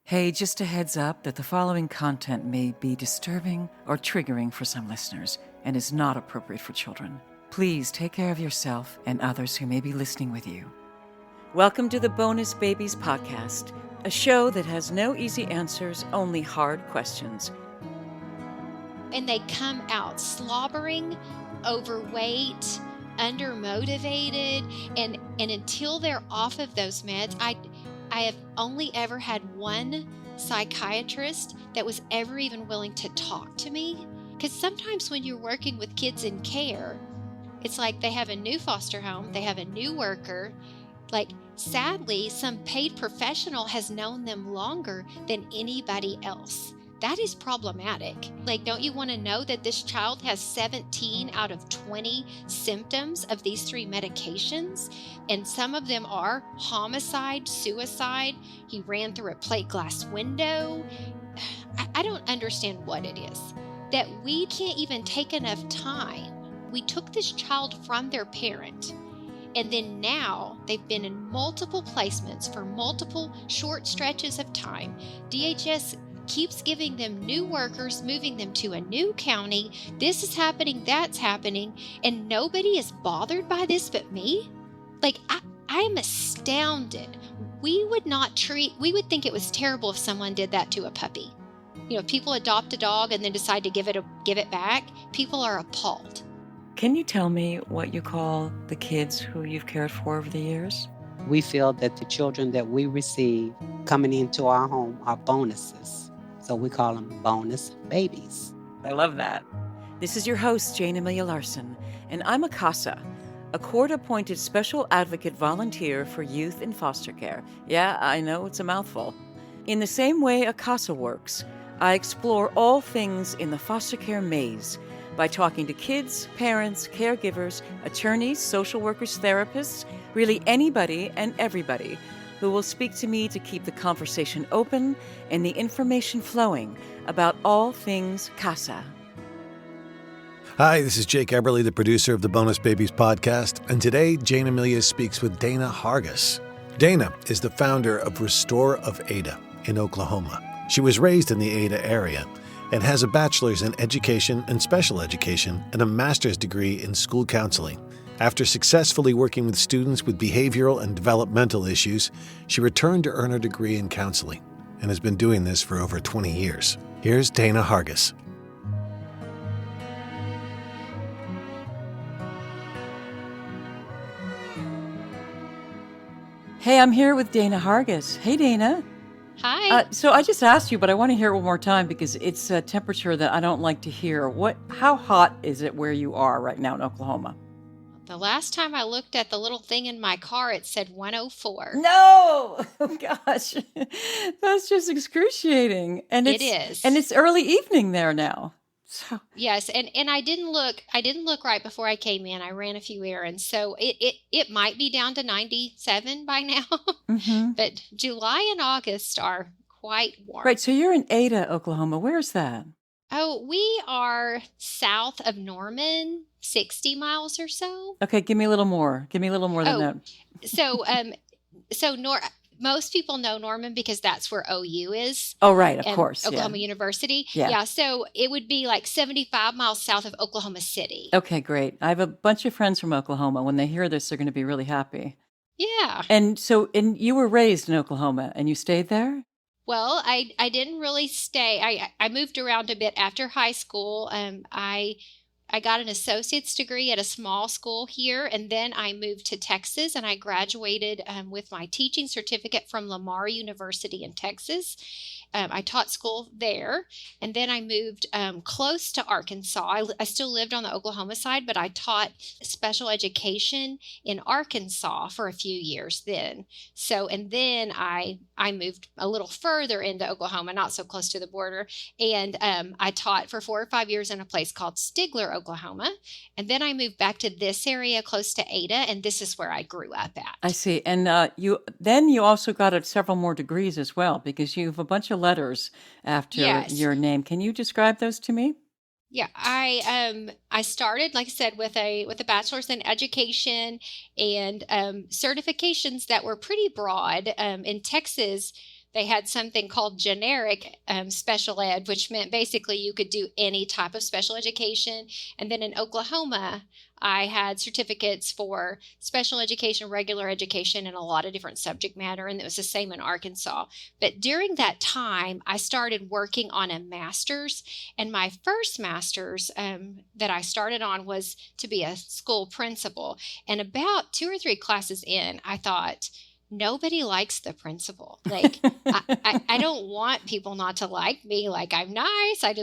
Hey, just a heads up that the following content may be disturbing or triggering for some listeners and is not appropriate for children. Please take care of yourself and others who may be listening with you. Welcome to the Bonus Babies Podcast, a show that has no easy answers, only hard questions. And they come out slobbering, overweight, undermotivated, and until they're off of those meds, I have only ever had one psychiatrist that was ever even willing to talk to me. Because sometimes when you're working with kids in care, it's like they have a new foster home, they have a new worker. Like, sadly, some paid professional has known them longer than anybody else. That is problematic. Like, don't you want to know that this child has 17 out of 20 symptoms of these 3 medications? And some of them are homicide, suicide. He ran through a plate glass window. I don't understand what it is. That we can't even take enough time. We took this child from their parent. And then now they've been in multiple placements for multiple short stretches of time. DHS keeps giving them new workers, moving them to a new county. This is happening, that's happening, and nobody is bothered by this but me? Like, I am astounded. We would think it was terrible if someone did that to a puppy. You know, people adopt a dog and then decide to give it back. People are appalled. Can you tell me what you call the kids who you've cared for over the years? We feel that the children that we receive coming into our home are bonuses. So we call them bonus babies. I love that. This is your host, Jayne Amelia Larson, and I'm a CASA, a court-appointed special advocate volunteer for youth in foster care. Yeah, I know it's a mouthful. In the same way a CASA works, I explore all things in the foster care maze by talking to kids, parents, caregivers, attorneys, social workers, therapists, really anybody and everybody who will speak to me to keep the conversation open and the information flowing about all things CASA. Hi, this is Jake Eberly, the producer of the Bonus Babies podcast, and today Jayne Amelia speaks with Dana Hargus. Dana is the founder of Restore of Ada in Oklahoma. She was raised in the Ada area and has a bachelor's in education and special education and a master's degree in school counseling. After successfully working with students with behavioral and developmental issues, she returned to earn her degree in counseling and has been doing this for over 20 years. Here's Dana Hargus. Hey, I'm here with Dana Hargus. Hey, Dana. Hi. So I just asked you, but I want to hear it one more time because it's a temperature that I don't like to hear. How hot is it where you are right now in Oklahoma? The last time I looked at the little thing in my car, it said 104. No! Oh, gosh. That's just excruciating. And It is. And it's early evening there now. So Yes, and I didn't look right before I came in. I ran a few errands. So it might be down to 97 by now. mm-hmm. But July and August are quite warm. Right, so you're in Ada, Oklahoma. Where's that? Oh, we are south of Norman, 60 miles or so. Okay, give me a little more. Give me a little more than that. So most people know Norman because that's where OU is. Oh, right, of course. Oklahoma University. Yeah. So it would be like 75 miles south of Oklahoma City. Okay, great. I have a bunch of friends from Oklahoma. When they hear this, they're going to be really happy. Yeah. And you were raised in Oklahoma and you stayed there? Well, I didn't really stay. I moved around a bit after high school. I got an associate's degree at a small school here, and then I moved to Texas, and I graduated with my teaching certificate from Lamar University in Texas. I taught school there, and then I moved close to Arkansas. I still lived on the Oklahoma side, but I taught special education in Arkansas for a few years then. So, and then I moved a little further into Oklahoma, not so close to the border, and I taught for 4 or 5 years in a place called Stigler, Oklahoma. And then I moved back to this area close to Ada, and this is where I grew up at. I see. And you also got several more degrees as well, because you have a bunch of letters after your name. Can you describe those to me? Yeah, I started, like I said, with a bachelor's in education and certifications that were pretty broad. In Texas, they had something called generic special ed, which meant basically you could do any type of special education. And then in Oklahoma, I had certificates for special education, regular education, and a lot of different subject matter, and it was the same in Arkansas. But during that time, I started working on a master's, and my first master's that I started on was to be a school principal. And about 2 or 3 classes in, I thought, nobody likes the principal. Like, I don't want people not to like me. Like, I'm nice. I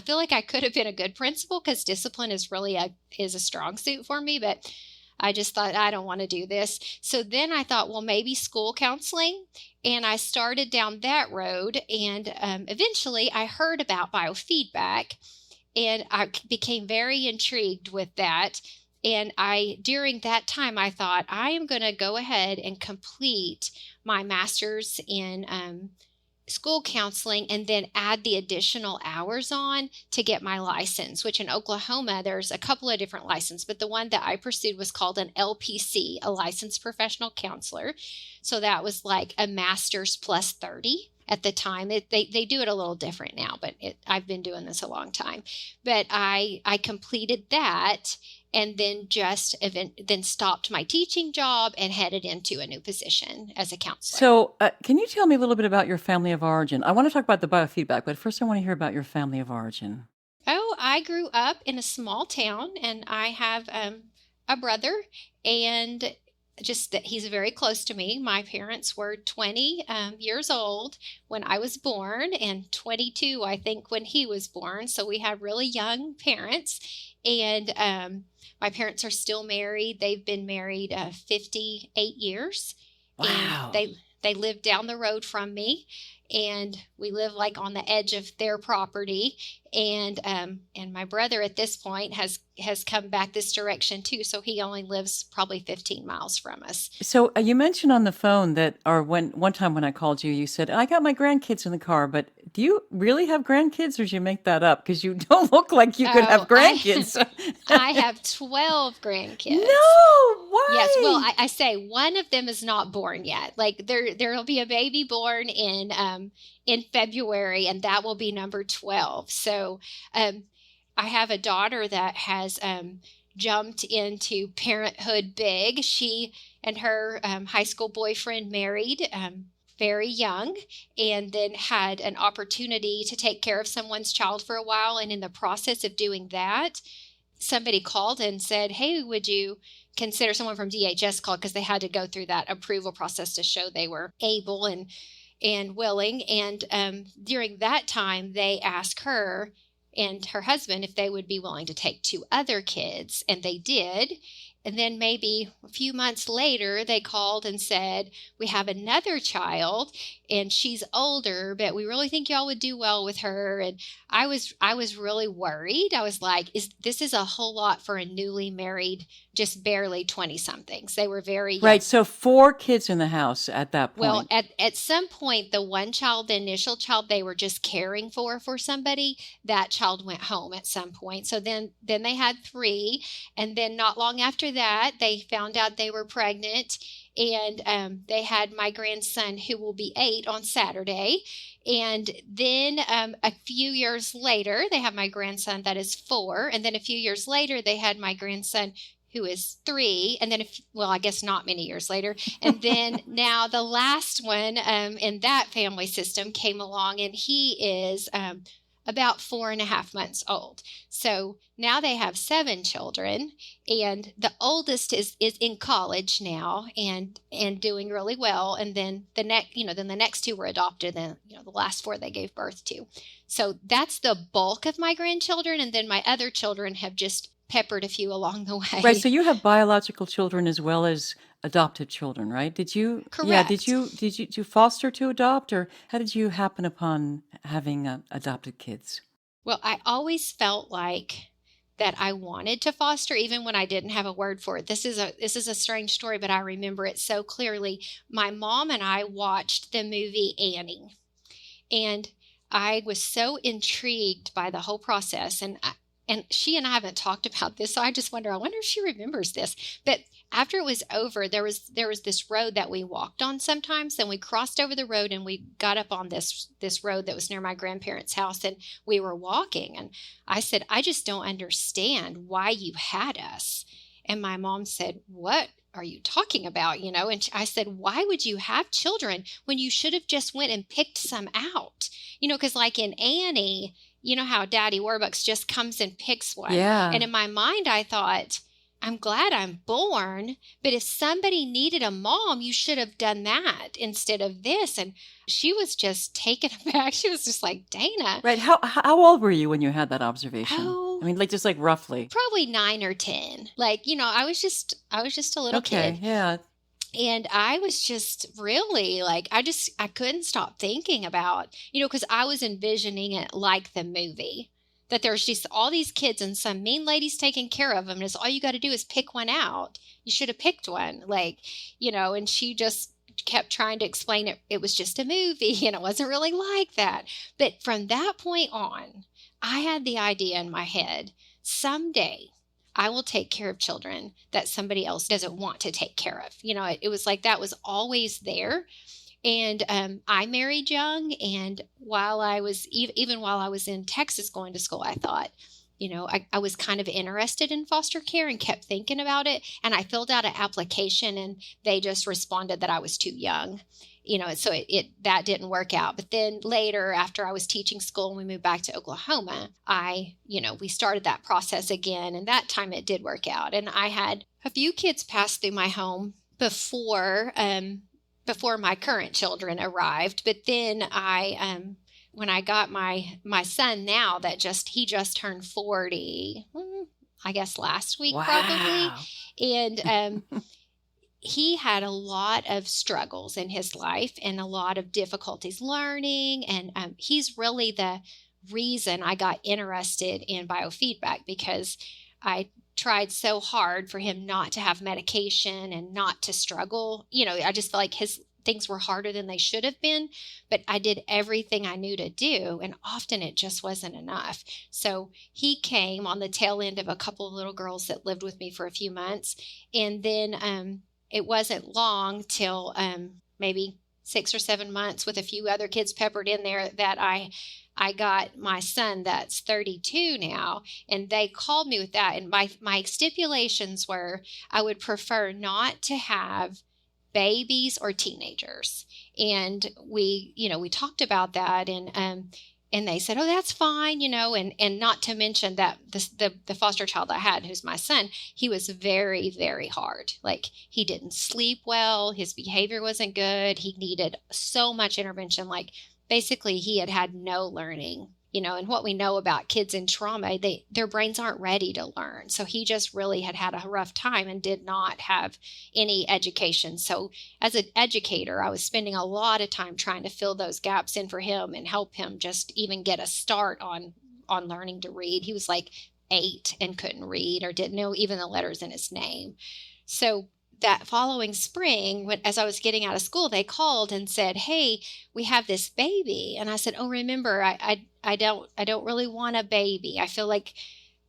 feel like I could have been a good principal because discipline is really is a strong suit for me. But I just thought, I don't want to do this. So then I thought, well, maybe school counseling. And I started down that road. And eventually I heard about biofeedback, and I became very intrigued with that. And during that time, I thought, I am going to go ahead and complete my master's in school counseling and then add the additional hours on to get my license, which in Oklahoma, there's a couple of different licenses, but the one that I pursued was called an LPC, a licensed professional counselor. So that was like a master's plus 30. At the time, they do it a little different now, but I've been doing this a long time. But I completed that, and then then stopped my teaching job and headed into a new position as a counselor. So can you tell me a little bit about your family of origin? I want to talk about the biofeedback, but first I want to hear about your family of origin. Oh, I grew up in a small town, and I have a brother, and just that he's very close to me. My parents were 20 years old when I was born, and 22, I think, when he was born. So we have really young parents, and my parents are still married. They've been married 58 years. Wow. And they live down the road from me, and we live like on the edge of their property. And my brother at this point has come back this direction too. So he only lives probably 15 miles from us. So you mentioned on the phone that, or one time when I called you, you said, I got my grandkids in the car, but do you really have grandkids, or did you make that up? Because you don't look like you could have grandkids. I have 12 grandkids. No, why? Yes, well, I say one of them is not born yet. Like there'll be a baby born in February, and that will be number 12. So I have a daughter that has jumped into parenthood big. She and her high school boyfriend married very young, and then had an opportunity to take care of someone's child for a while. And in the process of doing that, somebody called and said, hey, would you consider, someone from DHS called because they had to go through that approval process to show they were able and willing. And during that time, they asked her and her husband if they would be willing to take 2 other kids, and they did. And then maybe a few months later, they called and said, we have another child, and she's older, but we really think y'all would do well with her. And I was really worried. I was like, this is a whole lot for a newly married, just barely 20-somethings. They were very young. Right. So 4 kids in the house at that point. Well, at some point, the one child, the initial child they were just caring for somebody, that child went home at some point. So then they had 3. And then not long after that, they found out they were pregnant. And they had my grandson, who will be 8 on Saturday. And then a few years later, they have my grandson that is 4. And then a few years later, they had my grandson, who is 3, and then, I guess not many years later. And then now the last one in that family system came along, and he is about 4.5 months old. So now they have 7 children, and the oldest is in college now and doing really well. And then the next 2 were adopted, and the last 4 they gave birth to. So that's the bulk of my grandchildren, and then my other children have just peppered a few along the way. Right. So you have biological children as well as adopted children, right? Did you? Correct. Yeah. Did you foster to adopt, or how did you happen upon having adopted kids? Well, I always felt like that I wanted to foster, even when I didn't have a word for it. This is a strange story, but I remember it so clearly. My mom and I watched the movie Annie, and I was so intrigued by the whole process. And And she and I haven't talked about this, so I wonder if she remembers this. But after it was over, there was this road that we walked on sometimes, and we crossed over the road and we got up on this road that was near my grandparents' house, and we were walking. And I said, I just don't understand why you had us. And my mom said, what are you talking about? And I said, why would you have children when you should have just went and picked some out? Because like in Annie, you know how Daddy Warbucks just comes and picks one. Yeah. And in my mind, I thought, I'm glad I'm born, but if somebody needed a mom, you should have done that instead of this. And she was just taken aback. She was just like, Dana. Right. How old were you when you had that observation? Oh, I mean, just roughly. Probably 9 or 10. I was just a little kid. Yeah. And I was just really I couldn't stop thinking about, because I was envisioning it like the movie, that there's just all these kids and some mean lady's taking care of them. And it's all you got to do is pick one out. You should have picked one, and she just kept trying to explain it. It was just a movie and it wasn't really like that. But from that point on, I had the idea in my head, someday I will take care of children that somebody else doesn't want to take care of. It was like that was always there. And I married young. And while I was, even while I was in Texas going to school, I thought, I was kind of interested in foster care and kept thinking about it. And I filled out an application and they just responded that I was too young. So that didn't work out. But then later, after I was teaching school and we moved back to Oklahoma, we started that process again. And that time it did work out. And I had a few kids pass through my home before my current children arrived. But then when I got my son now he just turned 40, I guess last week. Wow. Probably. And, he had a lot of struggles in his life and a lot of difficulties learning. And he's really the reason I got interested in biofeedback, because I tried so hard for him not to have medication and not to struggle. I just felt like his things were harder than they should have been, but I did everything I knew to do. And often it just wasn't enough. So he came on the tail end of a couple of little girls that lived with me for a few months. And then, it wasn't long till maybe 6 or 7 months with a few other kids peppered in there that I got my son that's 32 now, and they called me with that. And my stipulations were I would prefer not to have babies or teenagers. And we talked about that, and they said, oh, that's fine, and not to mention that the foster child I had, who's my son, he was very, very hard. Like, he didn't sleep well. His behavior wasn't good. He needed so much intervention. Like, basically, he had no learning, and what we know about kids in trauma, their brains aren't ready to learn. So he just really had a rough time and did not have any education. So as an educator, I was spending a lot of time trying to fill those gaps in for him and help him just even get a start on learning to read. He was like 8 and couldn't read or didn't know even the letters in his name. So that following spring, as I was getting out of school, they called and said, hey, we have this baby. And I said, oh, remember, I don't really want a baby. I feel like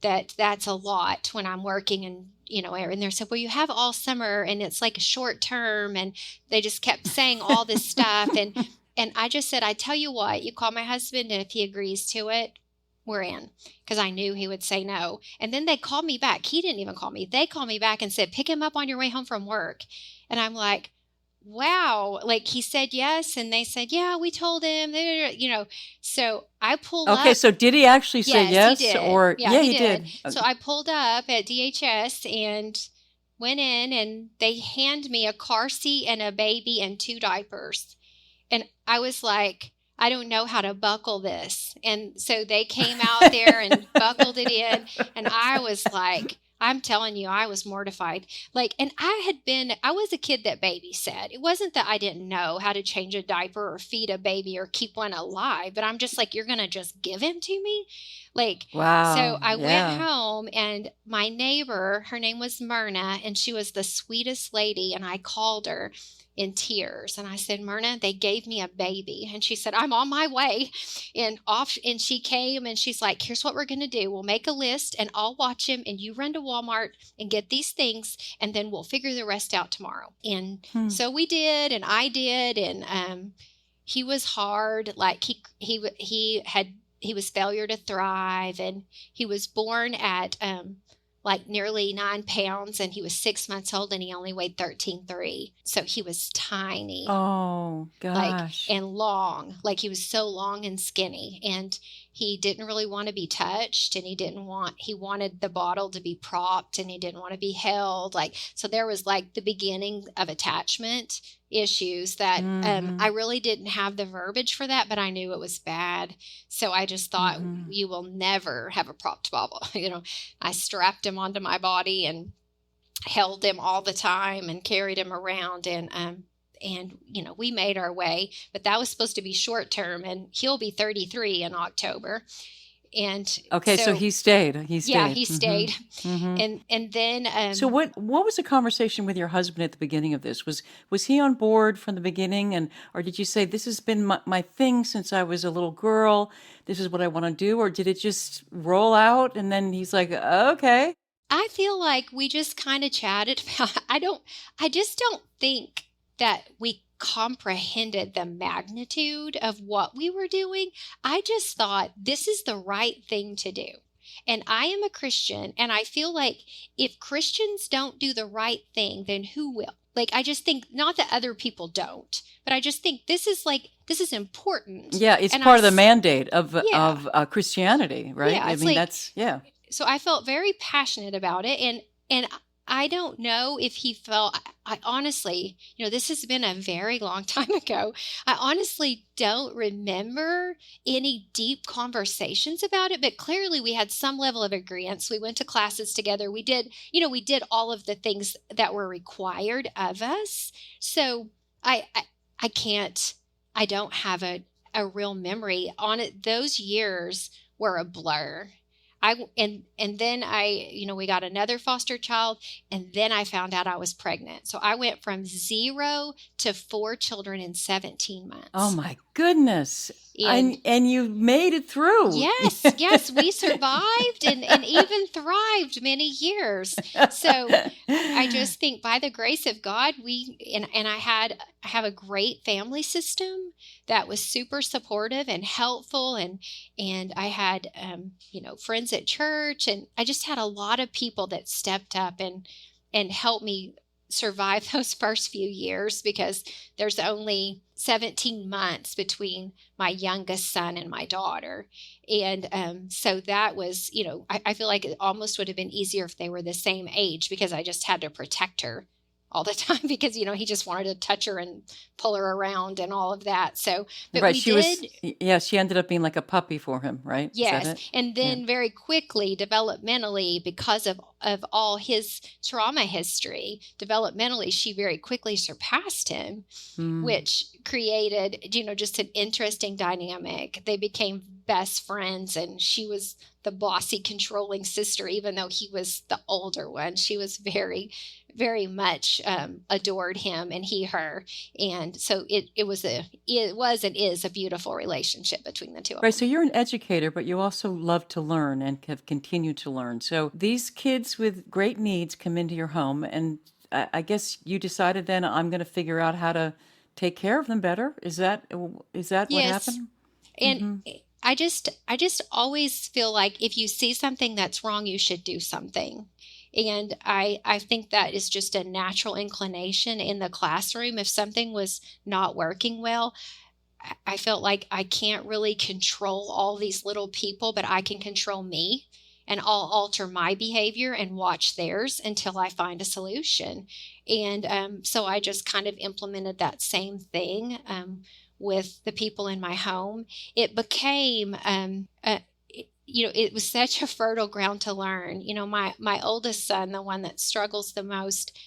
that's a lot when I'm working. And, and they said, well, you have all summer and it's like a short term. And they just kept saying all this stuff. And I just said, I tell you what, you call my husband, and if he agrees to it, we're in, because I knew he would say no. And then they called me back. He didn't even call me. They called me back and said, pick him up on your way home from work. And I'm like, wow. Like, he said yes. And they said, yeah, we told him, so I pulled up. Okay. So did he actually say yes? He did. Or yeah, he did. So I pulled up at DHS and went in, and they hand me a car seat and a baby and 2 diapers. And I was like, I don't know how to buckle this. And so they came out there and buckled it in. And I was like, I'm telling you, I was mortified. And I was a kid that babysat. It wasn't that I didn't know how to change a diaper or feed a baby or keep one alive, but I'm just like, you're going to just give him to me? Wow. So I went home, and my neighbor, her name was Myrna, and she was the sweetest lady. And I called her. in tears. And I said, Myrna, they gave me a baby. And she said, I'm on my way. And she came and she's like, here's what we're going to do. We'll make a list and I'll watch him and you run to Walmart and get these things and then we'll figure the rest out tomorrow. And so we did, and I did. And he was hard. Like he was failure to thrive, and he was born at like nearly 9 pounds, and he was 6 months old, and he only weighed 13.3. So he was tiny. Oh, gosh. And long. Like he was so long and skinny, and he didn't really want to be touched, and he wanted the bottle to be propped, and he didn't want to be held. So there was like the beginning of attachment issues that I really didn't have the verbiage for that, but I knew it was bad. So I just thought, you will never have a propped bottle. I strapped him onto my body and held him all the time and carried him around, and we made our way, but that was supposed to be short term, and he'll be 33 in October. And okay, so he stayed. Yeah, he stayed. And then so what was the conversation with your husband at the beginning of this? Was he on board from the beginning, or did you say, this has been my thing since I was a little girl, this is what I want to do, or did it just roll out and then he's like, okay? I feel like we just kind of chatted about I just don't think that we comprehended the magnitude of what we were doing. I just thought this is the right thing to do. And I am a Christian, and I feel like if Christians don't do the right thing, then who will? I just think, not that other people don't, but I just think this is important. Yeah, it's part of the mandate of Christianity, right? Yeah, I mean, that's, yeah. So I felt very passionate about it, and I don't know if he felt, I honestly, this has been a very long time ago. I honestly don't remember any deep conversations about it, but clearly we had some level of agreement. We went to classes together. We did all of the things that were required of us. So I don't have a real memory on it. Those years were a blur. And then we got another foster child, and then I found out I was pregnant. So I went from 0 to 4 children in 17 months. Oh my goodness. And you made it through. Yes, we survived and even thrived many years. So I just think by the grace of God, I have a great family system that was super supportive and helpful, and I had friends at church, and I just had a lot of people that stepped up and helped me survive those first few years, because there's only 17 months between my youngest son and my daughter. And so that was, I feel like it almost would have been easier if they were the same age, because I just had to protect her all the time, because, he just wanted to touch her and pull her around and all of that. So, but right, she ended up being like a puppy for him, right? Yes. And then very quickly, developmentally, because of all his trauma history, developmentally, she very quickly surpassed him, which created, just an interesting dynamic. They became best friends, and she was the bossy, controlling sister, even though he was the older one. She was very, very much adored him, and he her. And so it was and is a beautiful relationship between the two of them. Right. So you're an educator, but you also love to learn and have continued to learn. So these kids with great needs come into your home, and I guess you decided then, I'm going to figure out how to take care of them better. Is that what happened? And I just always feel like if you see something that's wrong, you should do something. And I think that is just a natural inclination in the classroom. If something was not working well, I felt like I can't really control all these little people, but I can control me, and I'll alter my behavior and watch theirs until I find a solution. And so I just kind of implemented that same thing with the people in my home. It became it was such a fertile ground to learn. My oldest son, the one that struggles the most,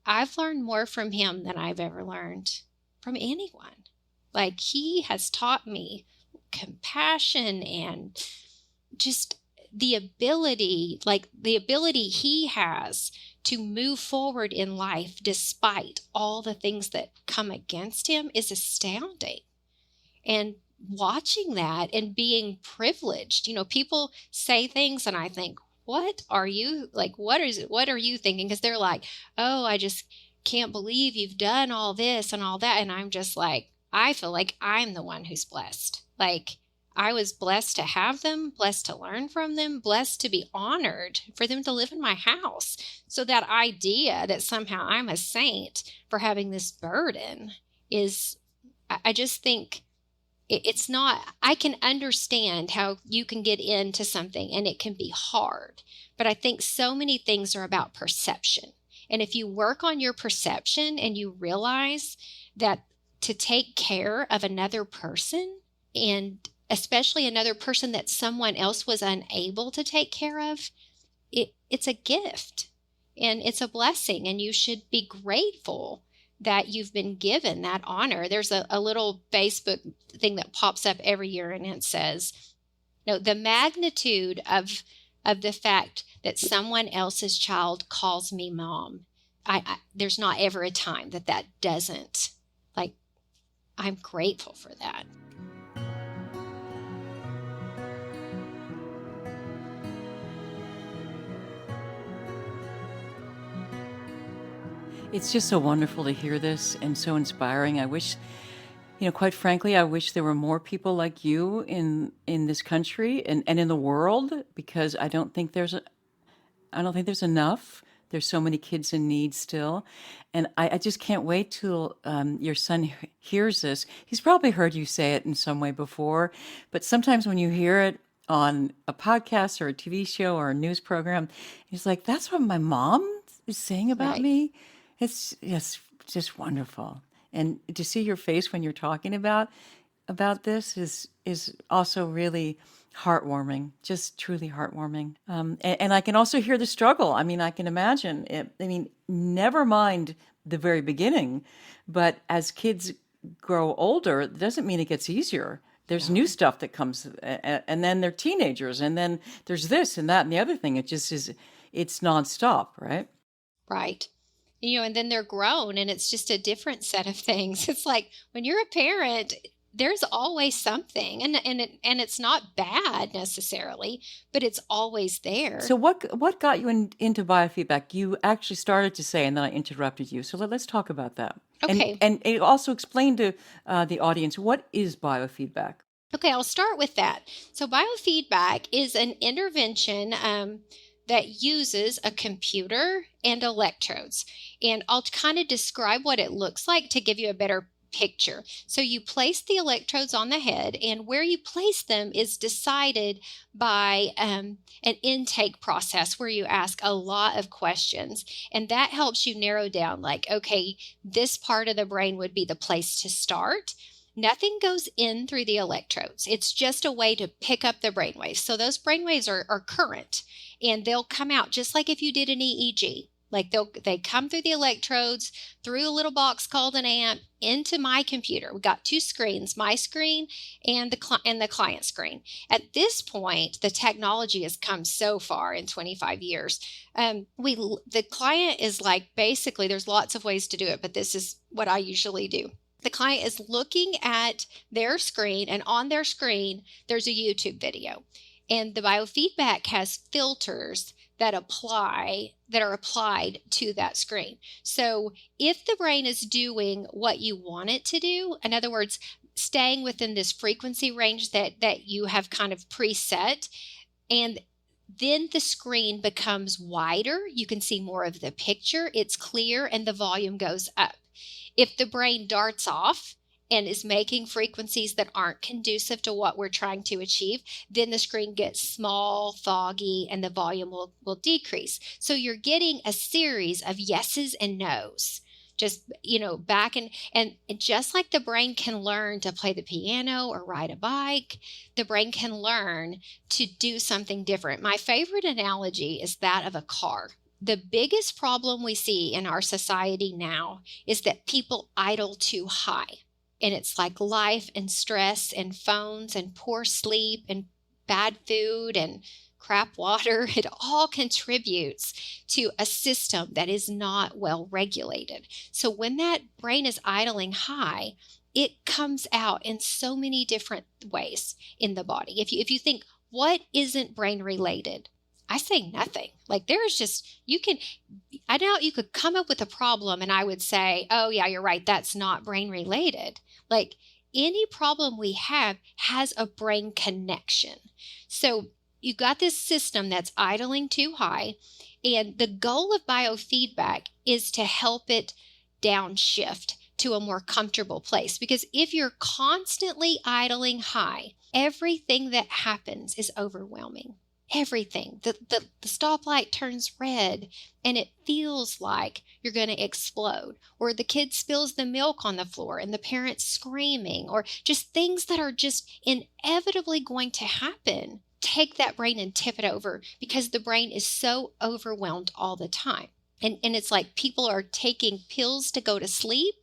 I've learned more from him than I've ever learned from anyone. Like, he has taught me compassion and just the ability he has to move forward in life despite all the things that come against him is astounding. And watching that and being privileged, people say things and I think, what are you what are you thinking? Because they're like, oh, I just can't believe you've done all this and all that. And I'm just like, I feel like I'm the one who's blessed. Like, I was blessed to have them, blessed to learn from them, blessed to be honored for them to live in my house. So that idea that somehow I'm a saint for having this burden is, I just think it's not, I can understand how you can get into something and it can be hard. But I think so many things are about perception. And if you work on your perception and you realize that to take care of another person, and especially another person that someone else was unable to take care of, it's a gift and it's a blessing, and you should be grateful that you've been given that honor. There's a little Facebook thing that pops up every year, and it says, the magnitude of the fact that someone else's child calls me mom. There's not ever a time that doesn't, I'm grateful for that. It's just so wonderful to hear this and so inspiring. I wish, quite frankly, I wish there were more people like you in this country and in the world, because I don't think there's enough. There's so many kids in need still. And I just can't wait till your son hears this. He's probably heard you say it in some way before, but sometimes when you hear it on a podcast or a TV show or a news program, he's like, that's what my mom is saying about Right. me. It's just wonderful. And to see your face when you're talking about this is also really heartwarming, just truly heartwarming. And I can also hear the struggle. I mean, I can imagine it. I mean, never mind the very beginning, but as kids grow older, it doesn't mean it gets easier. There's new stuff that comes, and then they're teenagers, and then there's this and that and the other thing. It just is, it's nonstop, right? Right. And then they're grown and it's just a different set of things. It's like when you're a parent, there's always something, and it's not bad necessarily, but it's always there. So what got you into biofeedback? You actually started to say, and then I interrupted you. So let's talk about that. Okay. And also explain to the audience, what is biofeedback? Okay, I'll start with that. So biofeedback is an intervention that uses a computer and electrodes. And I'll kind of describe what it looks like to give you a better picture. So you place the electrodes on the head, and where you place them is decided by an intake process where you ask a lot of questions. And that helps you narrow down, okay, this part of the brain would be the place to start. Nothing goes in through the electrodes. It's just a way to pick up the brainwaves. So those brainwaves are current, and they'll come out just like if you did an EEG. They come through the electrodes, through a little box called an amp, into my computer. We got two screens, my screen and the client screen. At this point, the technology has come so far in 25 years. The client is basically, there's lots of ways to do it, but this is what I usually do. The client is looking at their screen, and on their screen, there's a YouTube video. And the biofeedback has filters that are applied to that screen. So if the brain is doing what you want it to do, in other words, staying within this frequency range that you have kind of preset, and then the screen becomes wider, you can see more of the picture, it's clear, and the volume goes up. If the brain darts off and is making frequencies that aren't conducive to what we're trying to achieve, then the screen gets small, foggy, and the volume will decrease. So you're getting a series of yeses and nos. Just, back and just like the brain can learn to play the piano or ride a bike, the brain can learn to do something different. My favorite analogy is that of a car. The biggest problem we see in our society now is that people idle too high. And it's like life and stress and phones and poor sleep and bad food and crap water. It all contributes to a system that is not well regulated. So when that brain is idling high, it comes out in so many different ways in the body. If you think, what isn't brain related? I say nothing. Like there's just, I doubt you could come up with a problem and I would say, oh yeah, you're right, that's not brain related. Like any problem we have has a brain connection. So you've got this system that's idling too high, and the goal of biofeedback is to help it downshift to a more comfortable place. Because if you're constantly idling high, everything that happens is overwhelming. Everything. The stoplight turns red and it feels like you're going to explode, or the kid spills the milk on the floor and the parent's screaming, or just things that are just inevitably going to happen. Take that brain and tip it over, because the brain is so overwhelmed all the time. And it's like people are taking pills to go to sleep,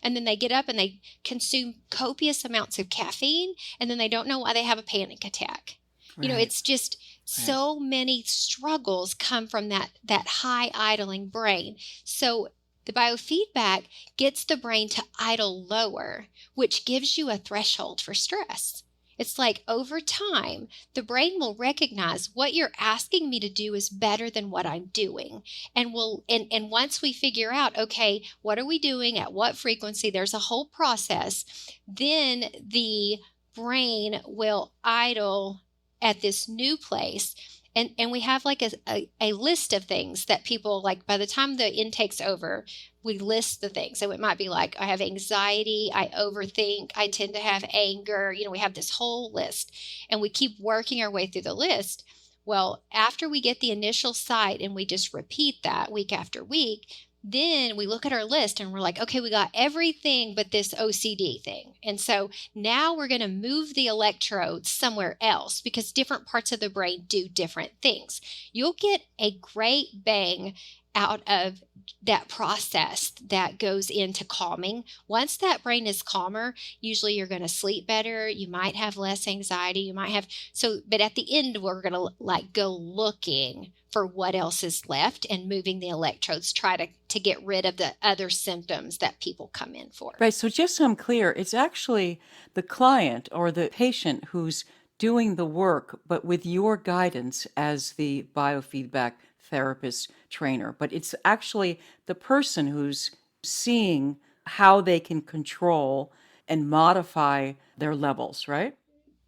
and then they get up and they consume copious amounts of caffeine, and then they don't know why they have a panic attack. Right. You know, it's just so many struggles come from that high idling brain. So the biofeedback gets the brain to idle lower, which gives you a threshold for stress. It's like over time, the brain will recognize what you're asking me to do is better than what I'm doing. And once we figure out, okay, what are we doing at what frequency, there's a whole process, then the brain will idle at this new place. And we have like a list of things that people, like by the time the intake's over, we list the things. So it might be like, I have anxiety, I overthink, I tend to have anger. You know, we have this whole list and we keep working our way through the list. Well, after we get the initial sight and we just repeat that week after week, then we look at our list and we're like, okay, we got everything but this OCD thing. And so now we're going to move the electrodes somewhere else, because different parts of the brain do different things. You'll get a great bang out of that process that goes into calming. Once that brain is calmer, usually you're going to sleep better. You might have less anxiety. You might have, but at the end, we're going to like go looking for what else is left and moving the electrodes, try to get rid of the other symptoms that people come in for. Right. So just so I'm clear, it's actually the client or the patient who's doing the work, but with your guidance as the biofeedback therapist trainer. But it's actually the person who's seeing how they can control and modify their levels, right?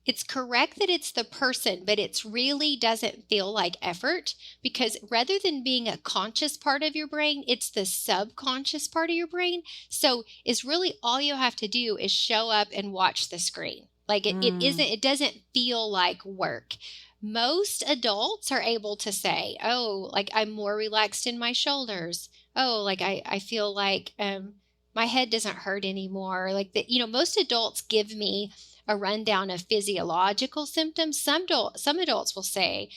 It's correct that it's the person, but it really doesn't feel like effort, because rather than being a conscious part of your brain, it's the subconscious part of your brain. So it's really all you have to do is show up and watch the screen. Like it doesn't feel like work. Most adults are able to say, oh, like I'm more relaxed in my shoulders. Oh, like I feel like my head doesn't hurt anymore. Like that, most adults give me a rundown of physiological symptoms. Some adults will say,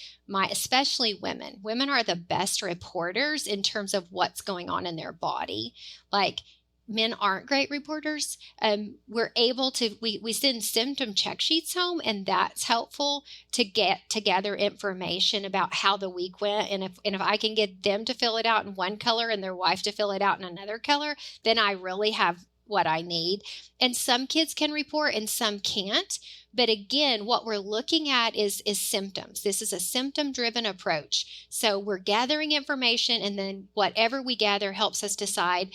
especially women are the best reporters in terms of what's going on in their body. Like men aren't great reporters. We're able to, we send symptom check sheets home, and that's helpful to gather information about how the week went. And if I can get them to fill it out in one color and their wife to fill it out in another color, then I really have what I need. And some kids can report and some can't. But again, what we're looking at is symptoms. This is a symptom-driven approach. So we're gathering information, and then whatever we gather helps us decide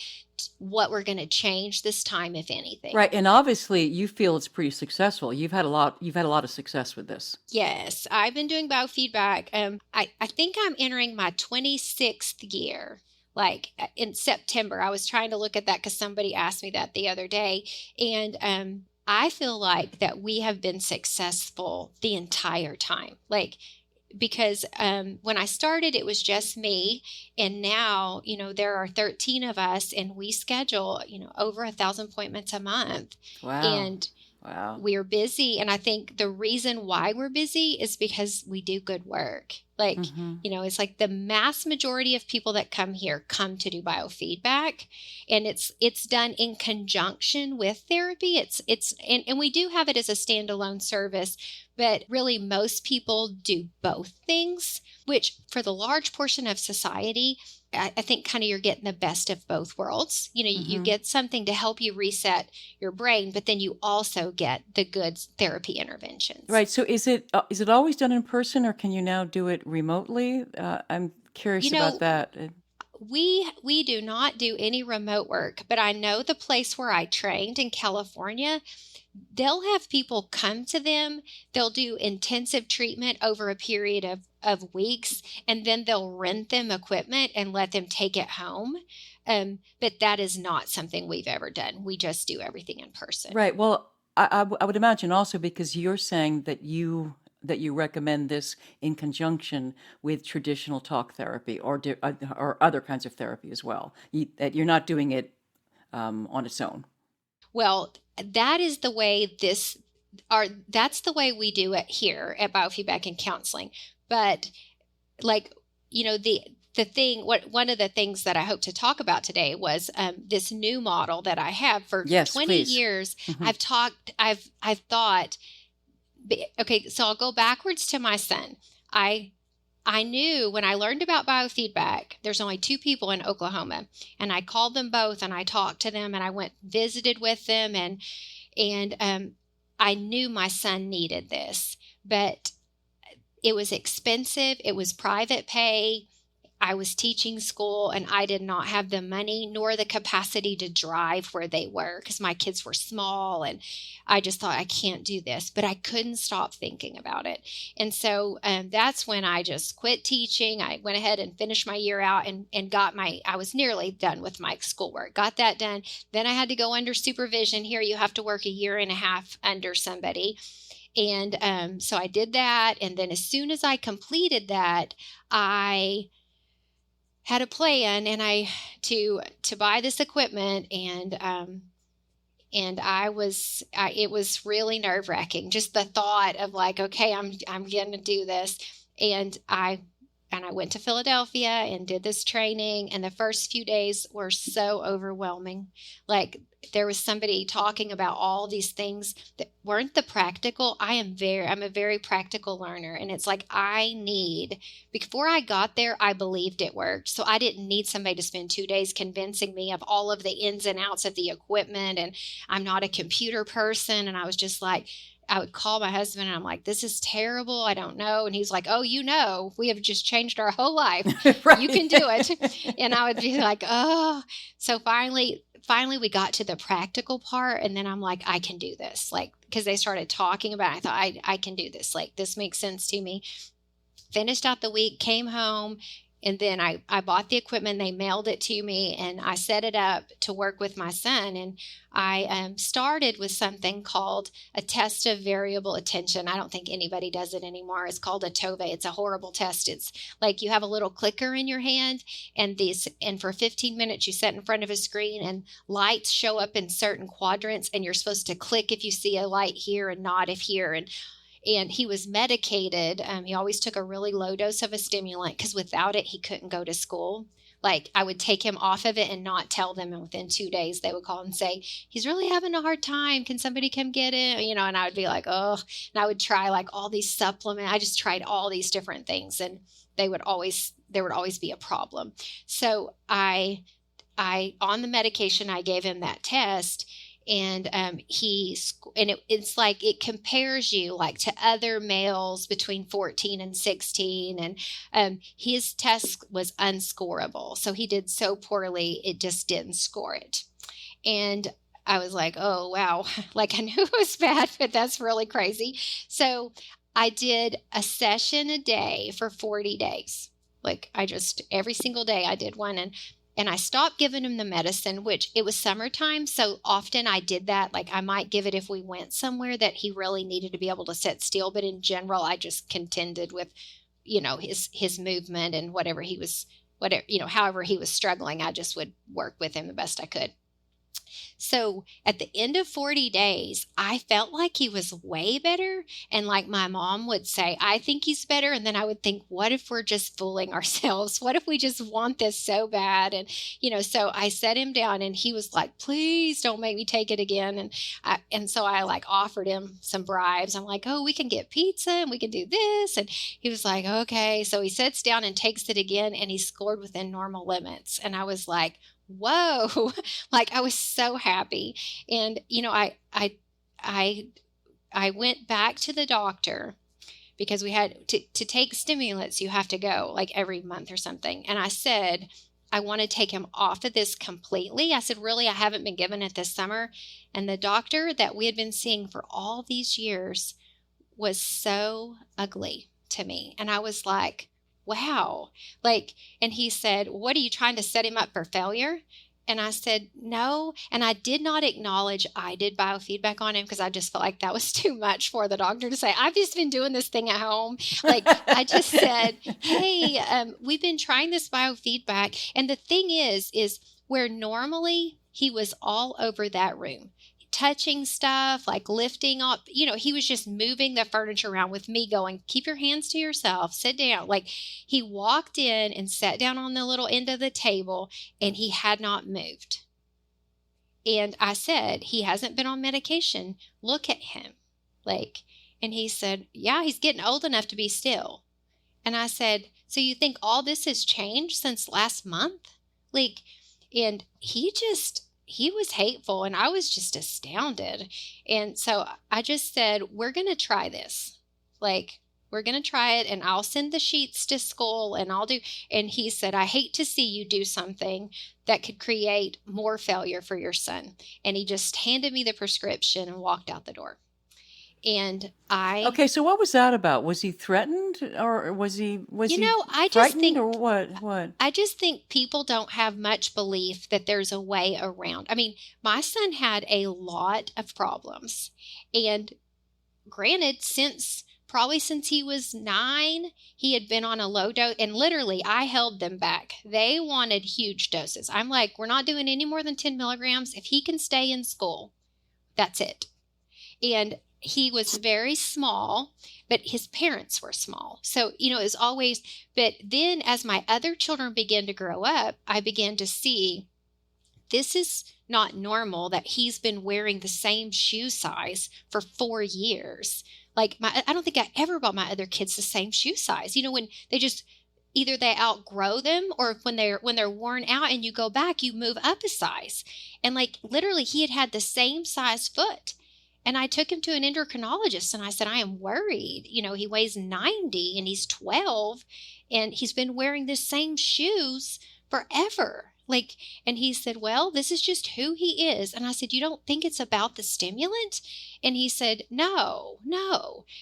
what we're going to change this time, if anything. Right. And obviously you feel it's pretty successful. You've had a lot of success with this. Yes. I've been doing biofeedback. I think I'm entering my 26th year. Like in September, I was trying to look at that because somebody asked me that the other day. And I feel like that we have been successful the entire time. Like, because when I started, it was just me. And now, there are 13 of us, and we schedule, over 1,000 appointments a month. Wow. And we're busy. And I think the reason why we're busy is because we do good work. Like, Mm-hmm. it's like the mass majority of people that come here come to do biofeedback, and it's done in conjunction with therapy. And we do have it as a standalone service, but really most people do both things, which for the large portion of society, I think kind of you're getting the best of both worlds. You Mm-hmm. get something to help you reset your brain, but then you also get the good therapy interventions. Right. So is it always done in person, or can you now do it remotely? I'm curious about that. We do not do any remote work, but I know the place where I trained in California, they'll have people come to them. They'll do intensive treatment over a period of weeks, and then they'll rent them equipment and let them take it home. But that is not something we've ever done. We just do everything in person. Right. Well, I would imagine also because you're saying that you recommend this in conjunction with traditional talk therapy or other kinds of therapy as well. That you're not doing it on its own. Well, that is the way that's the way we do it here at Biofeedback and Counseling. But like, one of the things that I hope to talk about today was this new model that I have for 20 please. years. Mm-hmm. I've thought, okay, so I'll go backwards to my son. I knew when I learned about biofeedback, there's only 2 people in Oklahoma, and I called them both and I talked to them and I went visited with them, and I knew my son needed this, but it was expensive. It was private pay. I was teaching school, and I did not have the money nor the capacity to drive where they were because my kids were small, and I just thought, I can't do this, but I couldn't stop thinking about it. And so that's when I just quit teaching. I went ahead and finished my year out and I was nearly done with my schoolwork, got that done. Then I had to go under supervision. Here you have to work 1.5 years under somebody. And so I did that. And then as soon as I completed that, I had a plan to buy this equipment, and it was really nerve-wracking. Just the thought of like, okay, I'm going to do this. And I went to Philadelphia and did this training, and the first few days were so overwhelming. Like, there was somebody talking about all these things that weren't the practical. I'm a very practical learner. And it's like, before I got there, I believed it worked. So I didn't need somebody to spend 2 days convincing me of all of the ins and outs of the equipment. And I'm not a computer person. And I was just like, I would call my husband and I'm like, this is terrible. I don't know. And he's like, oh, we have just changed our whole life. Right. You can do it. And I would be like, oh. So finally we got to the practical part. And then I'm like, I can do this. Like, because they started talking about it. I thought, I can do this. Like, this makes sense to me. Finished out the week, came home. And then I bought the equipment, they mailed it to me, and I set it up to work with my son. And I started with something called a test of variable attention. I don't think anybody does it anymore. It's called a TOVE. It's a horrible test. It's like you have a little clicker in your hand, and for 15 minutes you sit in front of a screen, and lights show up in certain quadrants, and you're supposed to click if you see a light here and not if here. And he was medicated. He always took a really low dose of a stimulant because without it, he couldn't go to school. Like, I would take him off of it and not tell them. And within 2 days, they would call and say, he's really having a hard time. Can somebody come get him? And I would be like, oh. And I would try like all these supplements. I just tried all these different things, and there would always be a problem. So on the medication, I gave him that test. And it's like it compares you like to other males between 14 and 16, and his test was unscorable. So he did so poorly, it just didn't score it. And I was like, oh wow, like I knew it was bad, but that's really crazy. So I did a session a day for 40 days. Like every single day I did one, and I stopped giving him the medicine, which it was summertime. So often I did that. Like, I might give it if we went somewhere that he really needed to be able to sit still. But in general, I just contended with, his movement and however he was struggling, I just would work with him the best I could. So at the end of 40 days, I felt like he was way better. And like my mom would say, I think he's better. And then I would think, what if we're just fooling ourselves? What if we just want this so bad? And, so I set him down and he was like, please don't make me take it again. And so I like offered him some bribes. I'm like, oh, we can get pizza and we can do this. And he was like, okay. So he sits down and takes it again and he scored within normal limits. And I was like, whoa, like I was so happy. And, I went back to the doctor because we had to take stimulants. You have to go like every month or something. And I said, I want to take him off of this completely. I said, really, I haven't been given it this summer. And the doctor that we had been seeing for all these years was so ugly to me. And I was like, wow. And he said, what are you trying to set him up for failure? And I said, no. And I did not acknowledge I did biofeedback on him because I just felt like that was too much for the doctor to say. I've just been doing this thing at home. I just said, hey, we've been trying this biofeedback. And the thing is where normally he was all over that room, touching stuff, like lifting up, he was just moving the furniture around with me going, keep your hands to yourself, sit down. Like he walked in and sat down on the little end of the table and he had not moved. And I said, he hasn't been on medication. Look at him. And he said, yeah, he's getting old enough to be still. And I said, so you think all this has changed since last month? And he was hateful and I was just astounded. And so I just said, we're going to try this. We're going to try it and I'll send the sheets to school and and he said, I hate to see you do something that could create more failure for your son. And he just handed me the prescription and walked out the door. And Okay, so what was that about? Was he threatened or was he I just frightened think, or what? I just think people don't have much belief that there's a way around. I mean, my son had a lot of problems. And granted, probably since he was 9, he had been on a low dose. And literally, I held them back. They wanted huge doses. I'm like, we're not doing any more than 10 milligrams. If he can stay in school, that's it. And he was very small, but his parents were small. So, it was always, but then as my other children began to grow up, I began to see this is not normal that he's been wearing the same shoe size for 4 years. I don't think I ever bought my other kids the same shoe size. When they just, either they outgrow them or when they're worn out and you go back, you move up a size. And literally he had the same size foot. And I took him to an endocrinologist and I said, I am worried. He weighs 90 and he's 12 and he's been wearing the same shoes forever. And he said, well, this is just who he is. And I said, you don't think it's about the stimulant? And he said, no.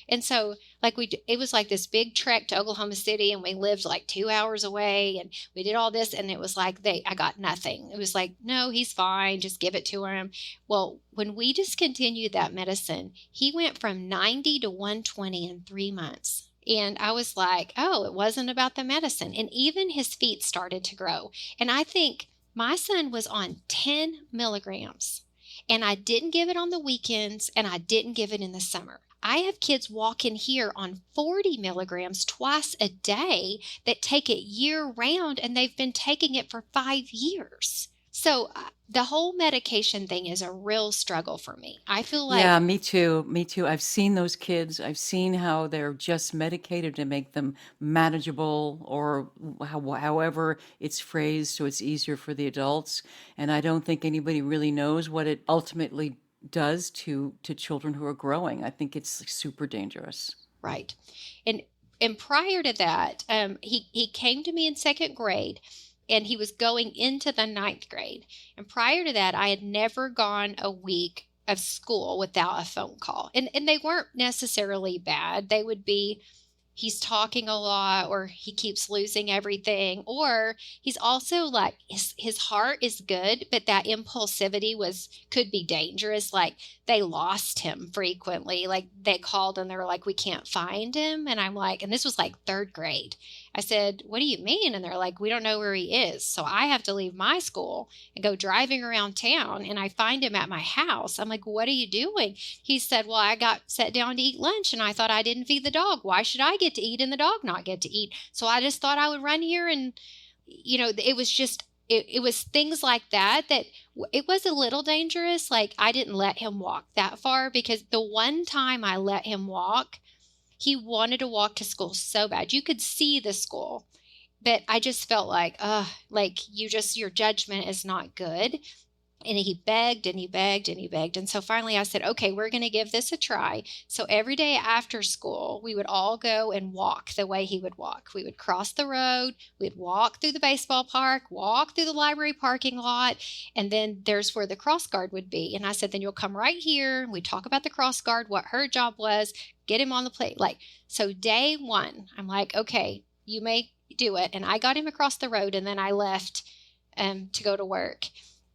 And so it was like this big trek to Oklahoma City and we lived 2 hours away and we did all this. And it was I got nothing. It was no, he's fine. Just give it to him. Well, when we discontinued that medicine, he went from 90 to 120 in 3 months. And I was like, oh, it wasn't about the medicine. And even his feet started to grow. And I think my son was on 10 milligrams. And I didn't give it on the weekends and I didn't give it in the summer. I have kids walk in here on 40 milligrams twice a day that take it year round and they've been taking it for 5 years. So the whole medication thing is a real struggle for me. I feel like... Yeah, me too. I've seen those kids. I've seen how they're just medicated to make them manageable or however it's phrased so it's easier for the adults. And I don't think anybody really knows what it ultimately does to children who are growing. I think it's super dangerous. Right. And prior to that, he came to me in 2nd grade. And he was going into the 9th grade. And prior to that, I had never gone a week of school without a phone call. And they weren't necessarily bad. They would be, he's talking a lot or he keeps losing everything. Or he's also his heart is good, but that impulsivity could be dangerous. They lost him frequently. They called and they were like, we can't find him. And I'm and this was 3rd grade. I said, what do you mean? And they're like, we don't know where he is. So I have to leave my school and go driving around town, and I find him at my house. I'm like, what are you doing? He said, well, I got sat down to eat lunch and I thought I didn't feed the dog. Why should I get to eat and the dog not get to eat? So I just thought I would run here. And, it was just, it was things like that it was a little dangerous. Like, I didn't let him walk that far, because the one time I let him walk, he wanted to walk to school so bad. You could see the school, but I just felt like, your judgment is not good. And he begged and he begged and he begged. And so finally I said, okay, we're going to give this a try. So every day after school, we would all go and walk the way he would walk. We would cross the road. We'd walk through the baseball park, walk through the library parking lot. And then there's where the cross guard would be. And I said, then you'll come right here. We talk about the cross guard, what her job was, get him on the plate. So day one, I'm like, okay, you may do it. And I got him across the road, and then I left to go to work.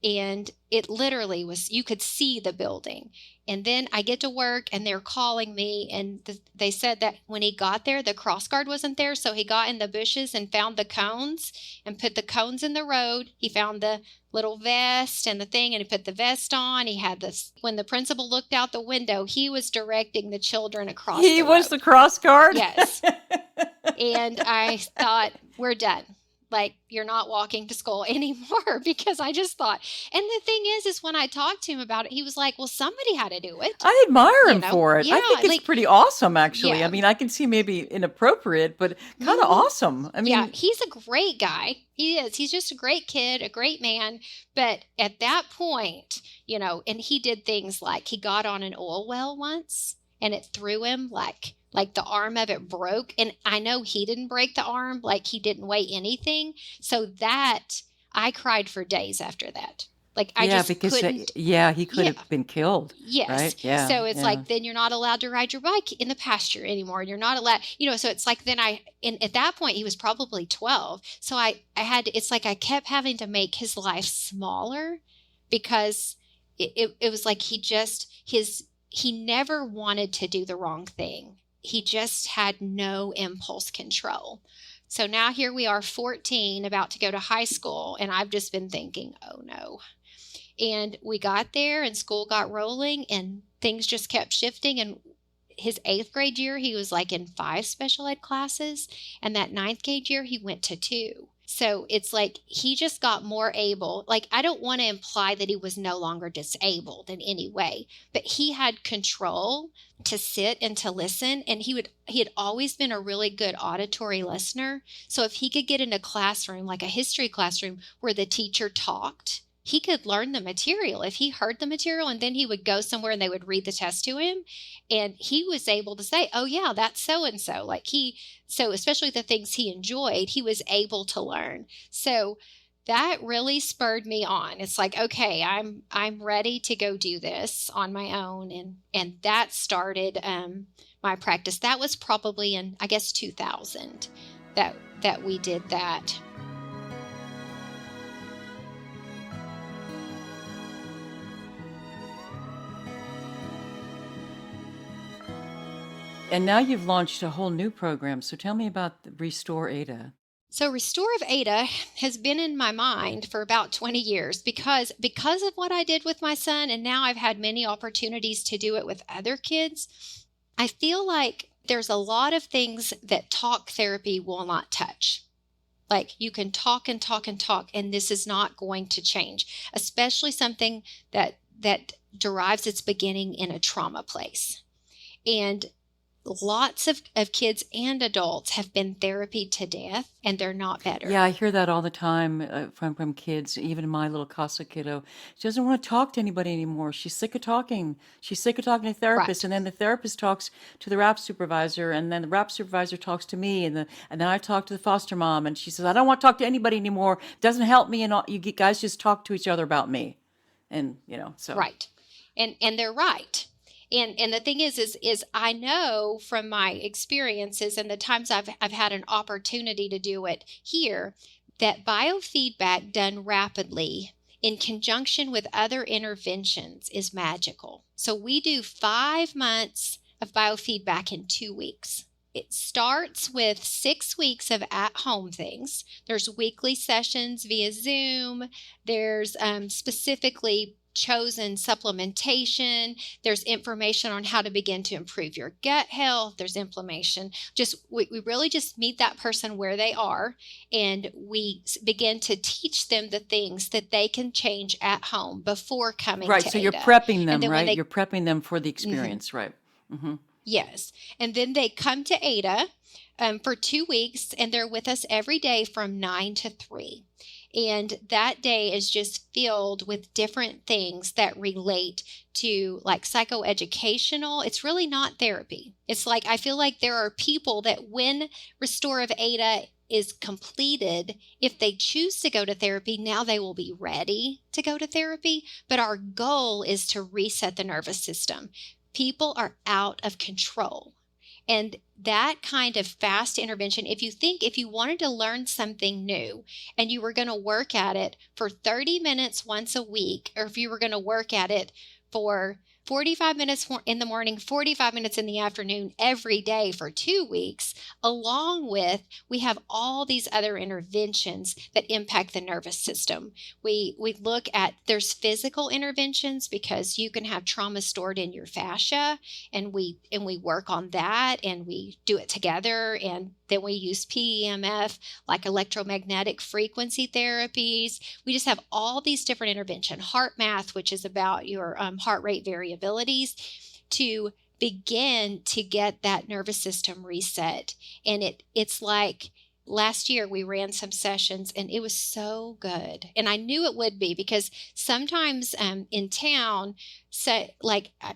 And it literally was, you could see the building. And then I get to work and they're calling me, and they said that when he got there, the cross guard wasn't there. So he got in the bushes and found the cones and put the cones in the road. He found the little vest and the thing, and he put the vest on. He had this, when the principal looked out the window, he was directing the children across the road. He was the cross guard? Yes. And I thought, we're done. Like, you're not walking to school anymore, because I just thought, and the thing is when I talked to him about it, he was like, well, somebody had to do it. I admire him for it. Yeah, I think it's pretty awesome, actually. Yeah. I mean, I can see maybe inappropriate, but kind of awesome. I mean, yeah, he's a great guy. He is. He's just a great kid, a great man. But at that point, and he did things like, he got on an oil well once and it threw him like the arm of it broke. And I know he didn't break the arm, like he didn't weigh anything. So that, I cried for days after that. Like, I just couldn't. He could have been killed. Yes. Right? Yeah. So it's like, then you're not allowed to ride your bike in the pasture anymore. And you're not allowed, so it's like, then at that point, he was probably 12. So it's like I kept having to make his life smaller, because it was like he never wanted to do the wrong thing. He just had no impulse control. So now here we are, 14, about to go to high school. And I've just been thinking, oh no. And we got there and school got rolling and things just kept shifting. And his 8th grade year, he was like in 5 special ed classes. And that 9th grade year, he went to 2. So it's like he just got more able. Like, I don't want to imply that he was no longer disabled in any way, but he had control to sit and to listen. And he had always been a really good auditory listener. So if he could get in a classroom, like a history classroom, where the teacher talked, he could learn the material. If he heard the material, and then he would go somewhere and they would read the test to him, and he was able to say, oh yeah, that's so-and-so. So especially the things he enjoyed, he was able to learn. So that really spurred me on. It's like, okay, I'm ready to go do this on my own. And that started my practice. That was probably in, I guess, 2000 that we did that. and now you've launched a whole new program. So tell me about Restore Ada. So Restore of Ada has been in my mind for about 20 years because of what I did with my son, and now I've had many opportunities to do it with other kids. I feel like there's a lot of things that talk therapy will not touch. Like, you can talk and talk and talk, and this is not going to change, especially something that derives its beginning in a trauma place. And lots of kids and adults have been therapied to death, and they're not better. Yeah, I hear that all the time from kids. Even my little Casa kiddo, she doesn't want to talk to anybody anymore. She's sick of talking. She's sick of talking to the therapist, Right. and then the therapist talks to the RAP supervisor, and then the RAP supervisor talks to me, and then I talk to the foster mom, and she says, I don't want to talk to anybody anymore. It doesn't help me, and all, you guys just talk to each other about me, and so Right. And they're right. And the thing is I know from my experiences and the times I've had an opportunity to do it here, that biofeedback done rapidly in conjunction with other interventions is magical. So we do 5 months of biofeedback in 2 weeks. it starts with 6 weeks of at-home things. There's weekly sessions via Zoom. There's specifically chosen supplementation. There's information on how to begin to improve your gut health. There's inflammation. We really just meet that person where they are, and we begin to teach them the things that they can change at home before coming to Right. So Ada. you're prepping them, And then right? You're prepping them for the experience, right? Mm-hmm. Yes. And then they come to Ada for 2 weeks, and they're with us every day from 9 to 3. And that day is just filled with different things that relate to like psychoeducational. It's really not therapy. It's like, I feel like there are people that when Restorative Ada is completed, if they choose to go to therapy, now they will be ready to go to therapy. But our goal is to reset the nervous system. People are out of control. And that kind of fast intervention, if you wanted to learn something new and you were going to work at it for 30 minutes once a week, or if you were going to work at it for 45 minutes in the morning, 45 minutes in the afternoon, every day for 2 weeks, along with, we have all these other interventions that impact the nervous system. We look at, there's physical interventions because you can have trauma stored in your fascia, and we work on that, and we do it together. And then we use PEMF, like electromagnetic frequency therapies. We just have all these different interventions. Heart math, which is about your heart rate variabilities, to begin to get that nervous system reset. And it's like last year we ran some sessions, and it was so good. And I knew it would be, because sometimes in town,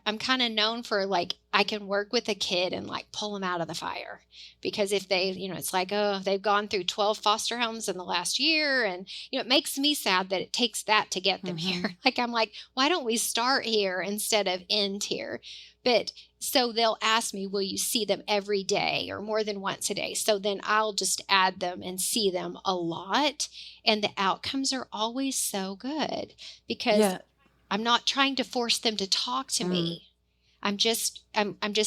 I'm kind of known for like, I can work with a kid and like pull them out of the fire, because if they, it's like, oh, they've gone through 12 foster homes in the last year. And, it makes me sad that it takes that to get them here. Like, I'm like, why don't we start here instead of end here? But so they'll ask me, will you see them every day or more than once a day? So then I'll just add them and see them a lot. And the outcomes are always so good, because I'm not trying to force them to talk to me. I'm just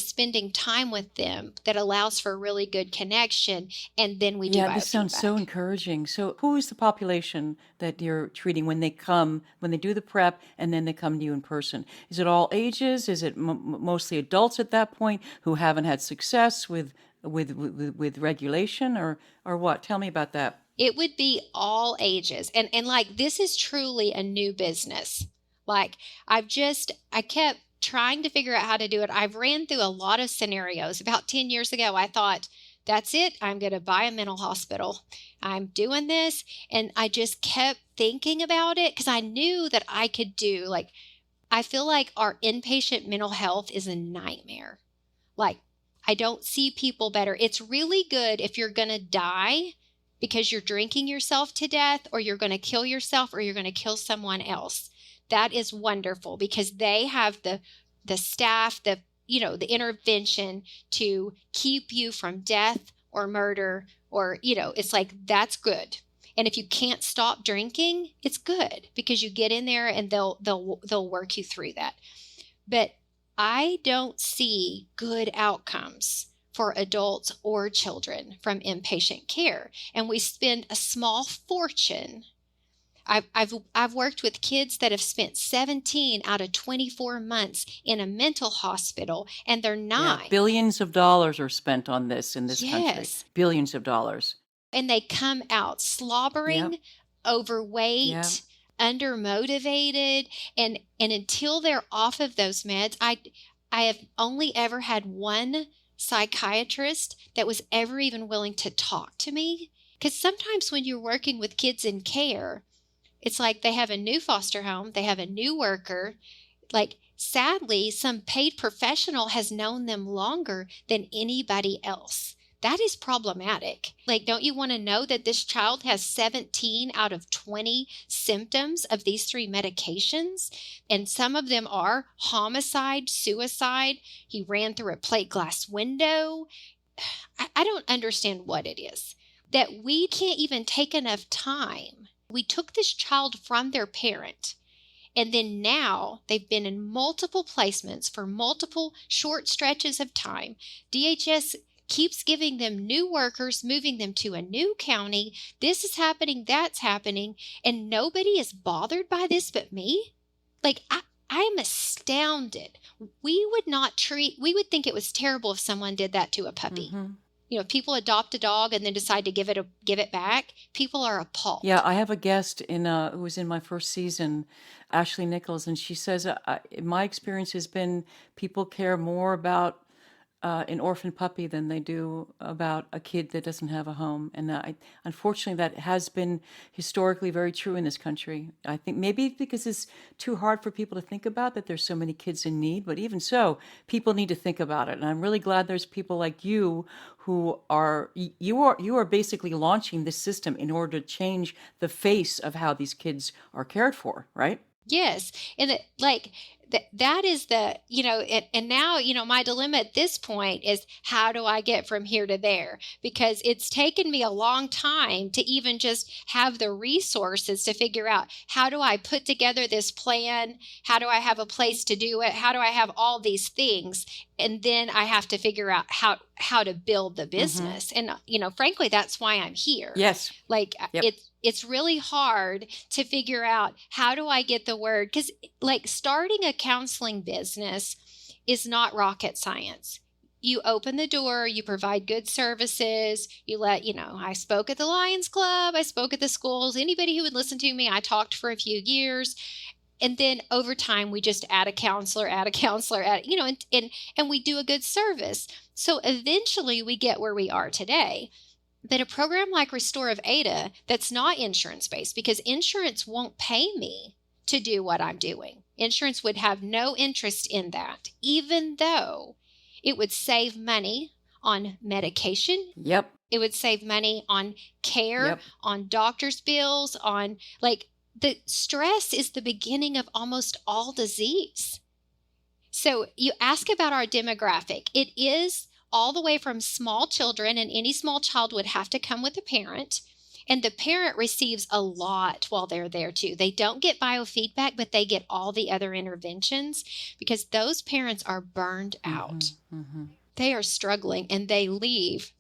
spending time with them that allows for a really good connection. And then we do biofeedback. Yeah, this sounds so encouraging. So who is the population that you're treating when they do the prep and then they come to you in person? Is it all ages? Is it mostly adults at that point who haven't had success with regulation, or what? Tell me about that. It would be all ages. And like, this is truly a new business. Like, I kept trying to figure out how to do it. I've ran through a lot of scenarios. About 10 years ago, I thought, that's it. I'm going to buy a mental hospital. I'm doing this. And I just kept thinking about it, because I knew that I could do, like, I feel like our inpatient mental health is a nightmare. Like, I don't see people better. It's really good if you're going to die because you're drinking yourself to death, or you're going to kill yourself, or you're going to kill someone else. That is wonderful, because they have the staff, the intervention to keep you from death or murder, or, it's like, that's good. And if you can't stop drinking, it's good, because you get in there and they'll work you through that. But I don't see good outcomes for adults or children from inpatient care. And we spend a small fortune. I've worked with kids that have spent 17 out of 24 months in a mental hospital, and they're 9. Yeah, billions of dollars are spent on this in this country. Yes. Billions of dollars. And they come out slobbering, overweight, undermotivated, and until they're off of those meds, I have only ever had one psychiatrist that was ever even willing to talk to me. Because sometimes when you're working with kids in care, it's like they have a new foster home, they have a new worker. Like, sadly, some paid professional has known them longer than anybody else. That is problematic. Like, don't you want to know that this child has 17 out of 20 symptoms of these 3 medications? And some of them are homicide, suicide. He ran through a plate glass window. I don't understand what it is that we can't even take enough time. We took this child from their parent, and then now they've been in multiple placements for multiple short stretches of time. DHS keeps giving them new workers, moving them to a new county. This is happening, that's happening, and nobody is bothered by this but me. Like, I am astounded. We would think it was terrible if someone did that to a puppy. Mm-hmm. People adopt a dog and then decide to give it back. People are appalled. Yeah, I have a guest who was in my first season, Ashley Nichols, and she says, my experience has been people care more about an orphan puppy than they do about a kid that doesn't have a home. And unfortunately, that has been historically very true in this country. I think maybe because it's too hard for people to think about that there's so many kids in need, but even so, people need to think about it. And I'm really glad there's people like you who are basically launching this system in order to change the face of how these kids are cared for, right? Yes. And that is and now, my dilemma at this point is, how do I get from here to there? Because it's taken me a long time to even just have the resources to figure out, how do I put together this plan? How do I have a place to do it? How do I have all these things? And then I have to figure out how to build the business. And, frankly, that's why I'm here. Yes. Yep. It's really hard to figure out, how do I get the word? Because starting a counseling business is not rocket science. You open the door, you provide good services, I spoke at the Lions Club, I spoke at the schools, anybody who would listen to me, I talked for a few years. And then over time, we just add a counselor, and we do a good service. So eventually we get where we are today. But a program like Restorative Ada, that's not insurance-based, because insurance won't pay me to do what I'm doing. Insurance would have no interest in that, even though it would save money on medication. Yep. It would save money on care, Yep. on doctor's bills, on the stress is the beginning of almost all disease. So you ask about our demographic. It is all the way from small children, and any small child would have to come with a parent. And the parent receives a lot while they're there too. They don't get biofeedback, but they get all the other interventions, because those parents are burned out. Mm-hmm. They are struggling, and they leave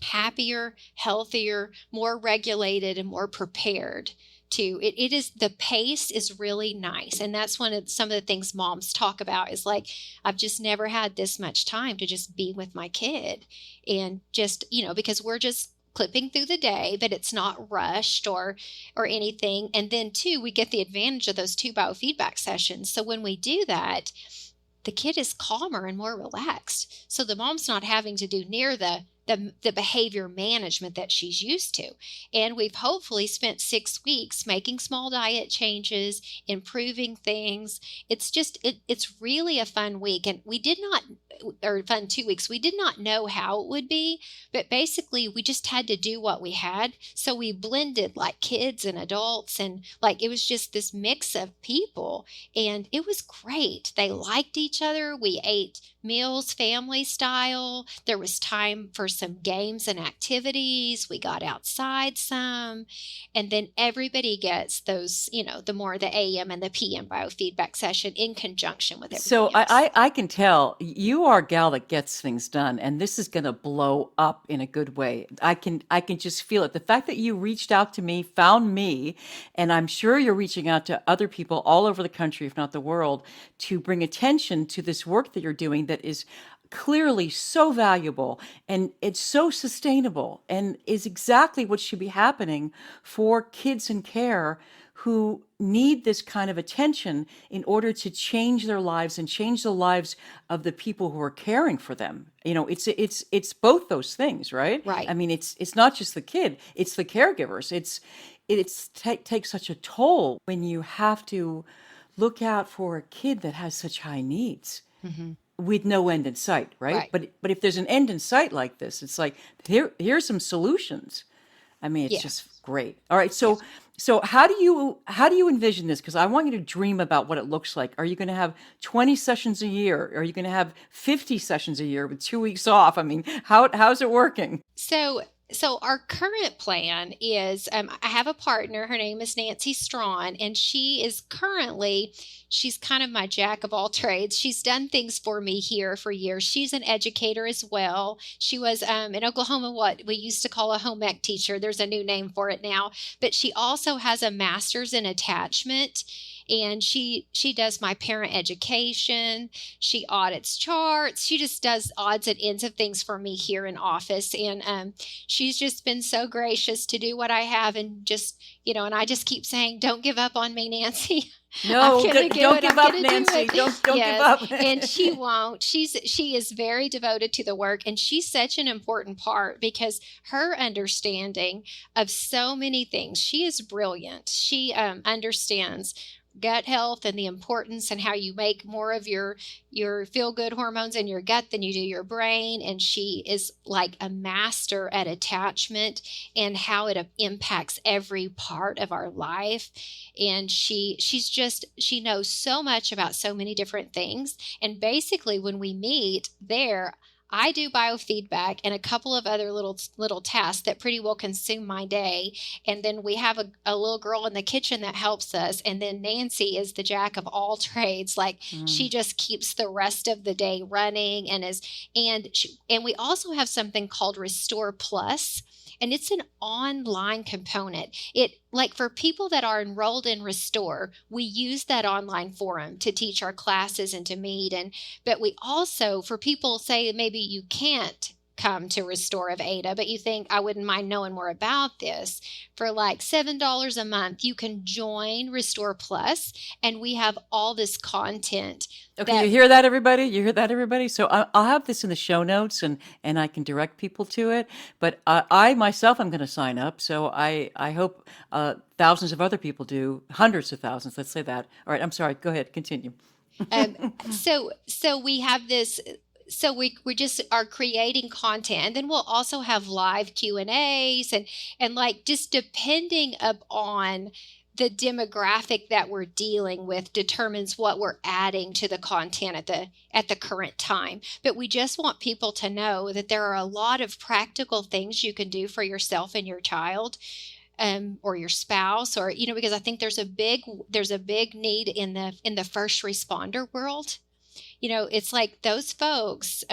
happier, healthier, more regulated, and more prepared. It is, the pace is really nice. And that's some of the things moms talk about is I've just never had this much time to just be with my kid, and just, because we're just clipping through the day, but it's not rushed or anything. And then too, we get the advantage of those 2 biofeedback sessions. So when we do that, the kid is calmer and more relaxed. So the mom's not having to do near the behavior management that she's used to. And we've hopefully spent 6 weeks making small diet changes, improving things. It's just, it's really a fun week. And fun 2 weeks. We did not know how it would be, but basically we just had to do what we had. So we blended kids and adults, and it was just this mix of people, and it was great. They liked each other. We ate meals family style. There was time for some games and activities. We got outside some, and then everybody gets those, the AM and the PM biofeedback session in conjunction with everything So else. I can tell you are a gal that gets things done, and this is going to blow up in a good way. I can just feel it. The fact that you reached out to me, found me, and I'm sure you're reaching out to other people all over the country, if not the world, to bring attention to this work that you're doing that is clearly so valuable, and it's so sustainable, and is exactly what should be happening for kids in care who need this kind of attention in order to change their lives and change the lives of the people who are caring for them. It's both those things, right? Right. I mean, it's not just the kid, it's the caregivers. It takes such a toll when you have to look out for a kid that has such high needs. Mm-hmm. With no end in sight, right? But if there's an end in sight like this, it's here's some solutions. I mean, it's just great. All right, so how do you envision this? Because I want you to dream about what it looks like. Are you going to have 20 sessions a year? Are you going to have 50 sessions a year with 2 weeks off? I mean, how's it working? So So our current plan is, I have a partner. Her name is Nancy Strawn, and she's kind of my jack of all trades. She's done things for me here for years. She's an educator as well. She was in Oklahoma, what we used to call a home ec teacher. There's a new name for it now. But she also has a master's in attachment. And she does my parent education. She audits charts. She just does odds and ends of things for me here in office. And she's just been so gracious to do what I have, and just, and I just keep saying, don't give up on me, Nancy. No, don't give up, Nancy. Don't give up. And she won't. She is very devoted to the work, and she's such an important part because her understanding of so many things. She is brilliant. She understands gut health and the importance, and how you make more of your feel-good hormones in your gut than you do your brain. And she is like a master at attachment and how it impacts every part of our life. And she knows so much about so many different things. And basically, when we meet there, I do biofeedback and a couple of other little tasks that pretty well consume my day. And then we have a little girl in the kitchen that helps us. And then Nancy is the jack of all trades. Like she just keeps the rest of the day running, and we also have something called Restore Plus. And it's an online component. It, like, for people that are enrolled in Restore, we use that online forum to teach our classes and to meet. But we also, for people, say maybe you can't come to Restore of Ada, but you think, I wouldn't mind knowing more about this. For like $7 a month, you can join Restore Plus, and we have all this content. Okay, you hear that, everybody? You hear that, everybody? So I'll have this in the show notes, and I can direct people to it. But I myself am going to sign up, so I hope thousands of other people do, hundreds of thousands. Let's say that. All right, I'm sorry. Go ahead, continue. So we have this. So we just are creating content, and then we'll also have live Q&As and like, just depending upon the demographic that we're dealing with determines what we're adding to the content at the current time. But we just want people to know that there are a lot of practical things you can do for yourself and your child, or your spouse, or because I think there's a big need in the first responder world. It's like those folks,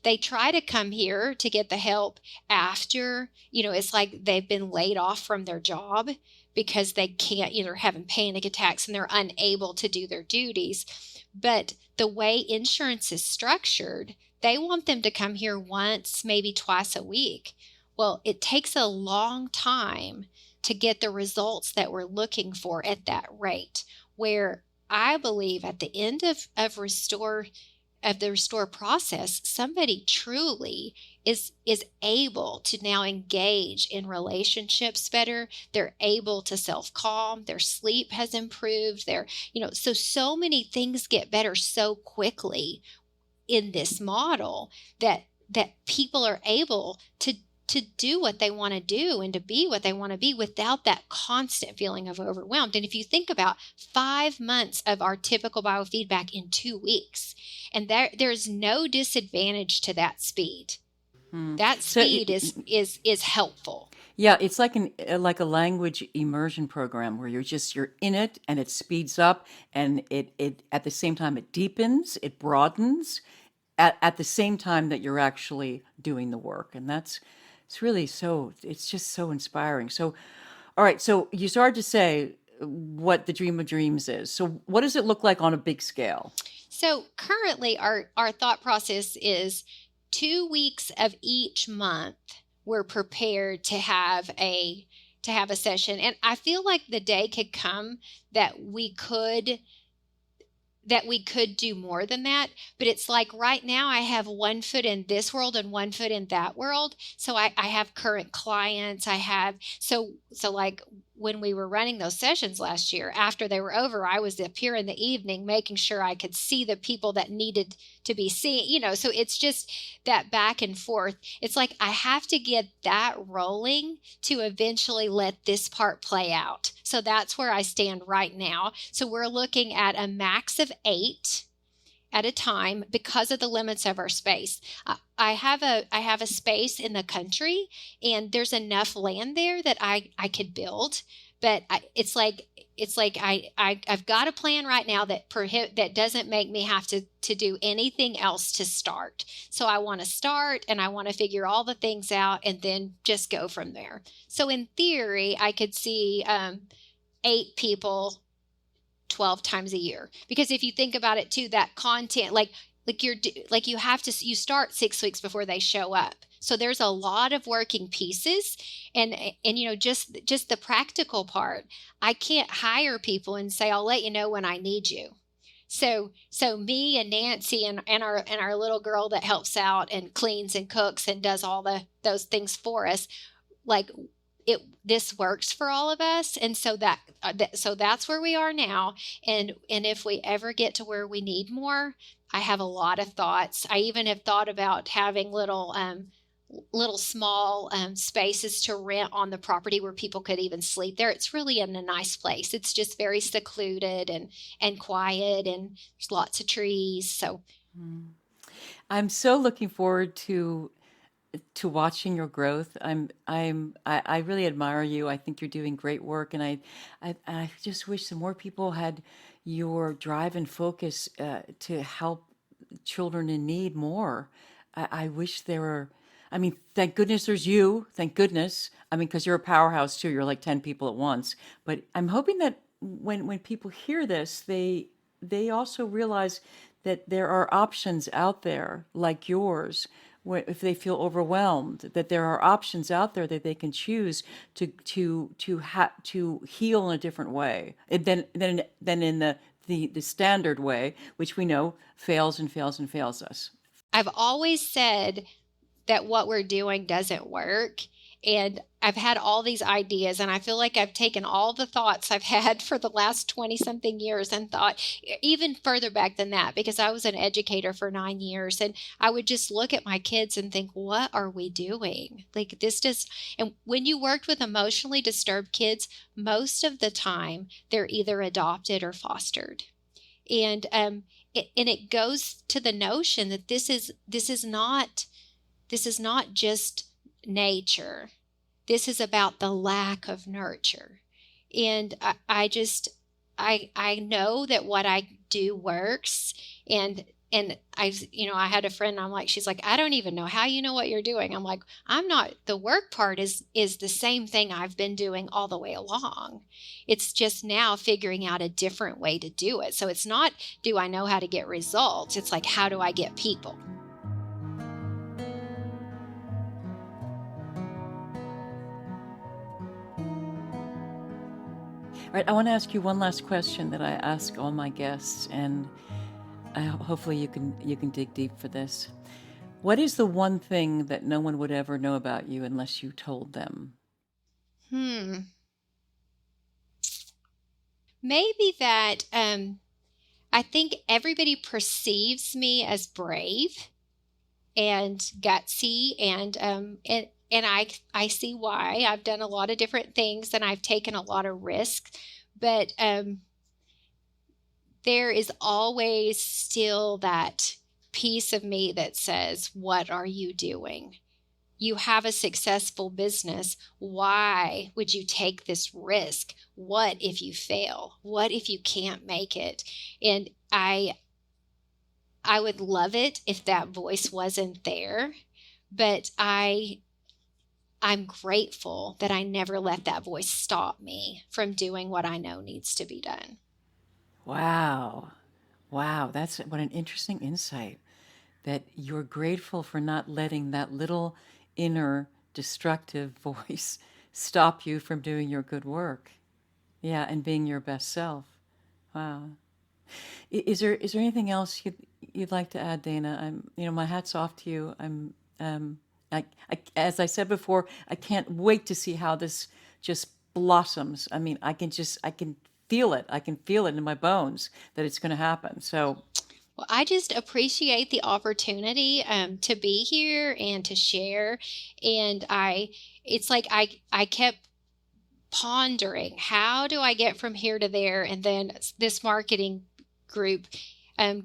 they try to come here to get the help after, it's like they've been laid off from their job because they can't, they're having panic attacks and they're unable to do their duties. But the way insurance is structured, they want them to come here once, maybe twice a week. Well, it takes a long time to get the results that we're looking for at that rate, where I believe at the end of the restore process, somebody truly is able to now engage in relationships better. They're able to self-calm. Their sleep has improved. So many things get better so quickly in this model that people are able to do what they want to do and to be what they want to be without that constant feeling of overwhelmed. And if you think about 5 months of our typical biofeedback in 2 weeks, and there's no disadvantage to that speed. That speed is helpful. Yeah, it's like a language immersion program where you're in it, and it speeds up, and it at the same time it deepens, it broadens at the same time that you're actually doing the work. And it's just so inspiring. So, all right, so you started to say what the dream of dreams is. So what does it look like on a big scale? So currently our thought process is 2 weeks of each month we're prepared to have a session. And I feel like the day could come that we could do more than that. But it's like right now I have 1 foot in this world and 1 foot in that world. So I have current clients. So like when we were running those sessions last year, after they were over, I was up here in the evening making sure I could see the people that needed to be seen, so it's just that back and forth. It's like I have to get that rolling to eventually let this part play out. So that's where I stand right now. So we're looking at a max of 8. at a time because of the limits of our space. I have a space in the country, and there's enough land there that I could build, but it's like I've got a plan right now that doesn't make me have to do anything else to start. So I want to start, and I want to figure all the things out and then just go from there. So in theory, I could see 8 people 12 times a year. Because if you think about it too, that content, you start 6 weeks before they show up. So there's a lot of working pieces, and just the practical part. I can't hire people and say, I'll let you know when I need you. So me and Nancy and our little girl that helps out and cleans and cooks and does all those things for us, this works for all of us. And so that's where we are now. And if we ever get to where we need more, I have a lot of thoughts. I even have thought about having little small spaces to rent on the property where people could even sleep there. It's really in a nice place. It's just very secluded and quiet, and there's lots of trees. So I'm so looking forward to watching your growth. I really admire you. I think you're doing great work, and I just wish some more people had your drive and focus to help children in need more. I wish there were. I mean, thank goodness there's you. Thank goodness. I mean, because you're a powerhouse too. You're like 10 people at once. But I'm hoping that when people hear this, they also realize that there are options out there like yours. If they feel overwhelmed, that there are options out there that they can choose to heal in a different way than in the standard way, which we know fails and fails and fails us. I've always said that what we're doing doesn't work. And I've had all these ideas, and I feel like I've taken all the thoughts I've had for the last 20 something years and thought even further back than that, because I was an educator for 9 years, and I would just look at my kids and think, what are we doing? And when you worked with emotionally disturbed kids, most of the time they're either adopted or fostered. And it goes to the notion that this is not just nature. This is about the lack of nurture. And I know that what I do works. And I had a friend, she's like, I don't even know how you know what you're doing. I'm like, the work part is the same thing I've been doing all the way along. It's just now figuring out a different way to do it. So it's not, do I know how to get results? It's like, how do I get people? All right, I want to ask you one last question that I ask all my guests, and hopefully you can dig deep for this. What is the one thing that no one would ever know about you unless you told them? Maybe that I think everybody perceives me as brave and gutsy, and I see why. I've done a lot of different things, and I've taken a lot of risks, but there is always still that piece of me that says, what are you doing? You have a successful business. Why would you take this risk? What if you fail? What if you can't make it? And I would love it if that voice wasn't there, but I'm grateful that I never let that voice stop me from doing what I know needs to be done. Wow. That's what an interesting insight, that you're grateful for not letting that little inner destructive voice stop you from doing your good work. Yeah, and being your best self. Wow. Is there anything else you'd like to add, Dana? My hat's off to you. As I said before, I can't wait to see how this just blossoms. I mean, I can feel it. I can feel it in my bones that it's going to happen. So, well, I just appreciate the opportunity to be here and to share. And it's like I kept pondering, how do I get from here to there? And then this marketing group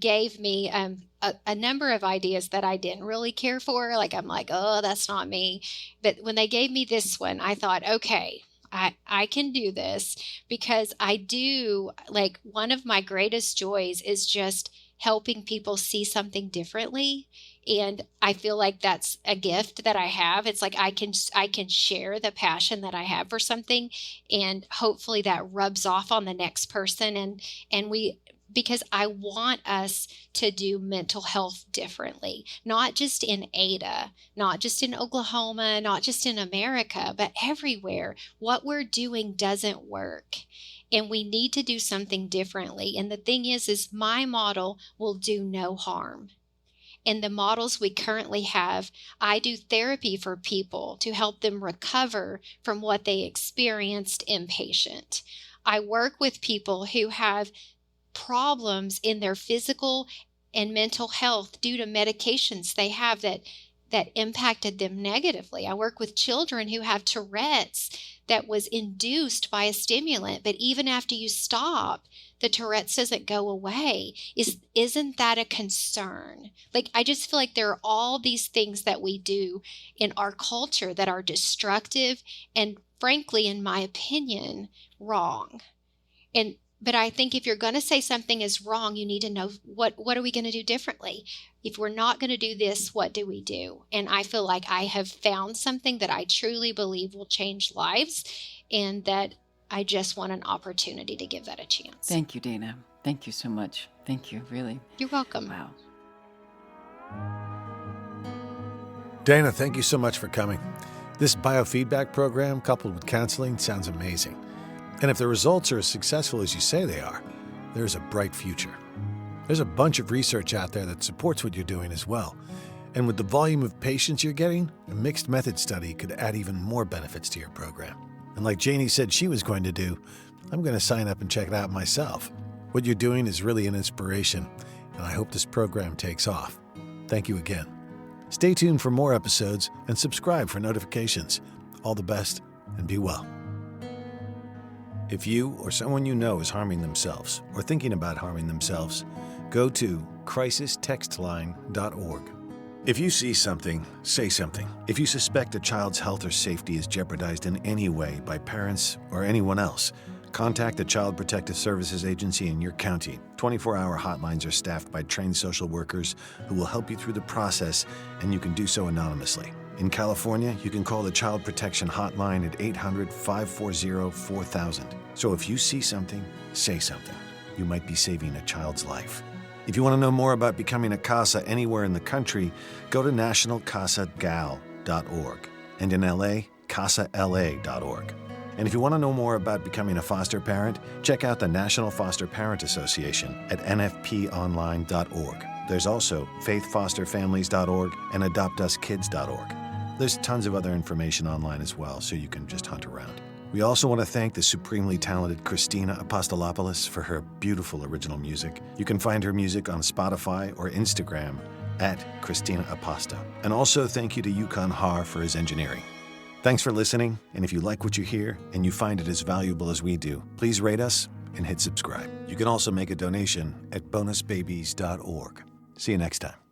gave me a number of ideas that I didn't really care for. Like, I'm like, oh, that's not me. But when they gave me this one, I thought, okay, I can do this, because I do, like, one of my greatest joys is just helping people see something differently. And I feel like that's a gift that I have. It's like I can share the passion that I have for something, and hopefully that rubs off on the next person. Because I want us to do mental health differently, not just in Ada, not just in Oklahoma, not just in America, but everywhere. What we're doing doesn't work, and we need to do something differently. And the thing is my model will do no harm. And the models we currently have, I do therapy for people to help them recover from what they experienced inpatient. I work with people who have problems in their physical and mental health due to medications they have that impacted them negatively. I work with children who have Tourette's that was induced by a stimulant, but even after you stop, the Tourette's doesn't go away. Isn't that a concern? Like, I just feel like there are all these things that we do in our culture that are destructive and, frankly, in my opinion, wrong. But I think if you're going to say something is wrong, you need to know what are we going to do differently? If we're not going to do this, what do we do? And I feel like I have found something that I truly believe will change lives, and that I just want an opportunity to give that a chance. Thank you, Dana. Thank you so much. Thank you, really. You're welcome. Wow. Dana, thank you so much for coming. This biofeedback program, coupled with counseling, sounds amazing. And if the results are as successful as you say they are, there's a bright future. There's a bunch of research out there that supports what you're doing as well. And with the volume of patients you're getting, a mixed method study could add even more benefits to your program. And like Jayne said she was going to do, I'm going to sign up and check it out myself. What you're doing is really an inspiration, and I hope this program takes off. Thank you again. Stay tuned for more episodes and subscribe for notifications. All the best, and be well. If you or someone you know is harming themselves or thinking about harming themselves, go to crisistextline.org. If you see something, say something. If you suspect a child's health or safety is jeopardized in any way by parents or anyone else, contact the Child Protective Services Agency in your county. 24-hour hotlines are staffed by trained social workers who will help you through the process, and you can do so anonymously. In California, you can call the Child Protection Hotline at 800-540-4000. So if you see something, say something. You might be saving a child's life. If you want to know more about becoming a CASA anywhere in the country, go to nationalcasagal.org. And in LA, casala.org. And if you want to know more about becoming a foster parent, check out the National Foster Parent Association at nfponline.org. There's also faithfosterfamilies.org and adoptuskids.org. There's tons of other information online as well, so you can just hunt around. We also want to thank the supremely talented Christina Apostolopoulos for her beautiful original music. You can find her music on Spotify or Instagram at Christina Aposta. And also thank you to Yukon Har for his engineering. Thanks for listening, and if you like what you hear and you find it as valuable as we do, please rate us and hit subscribe. You can also make a donation at bonusbabies.org. See you next time.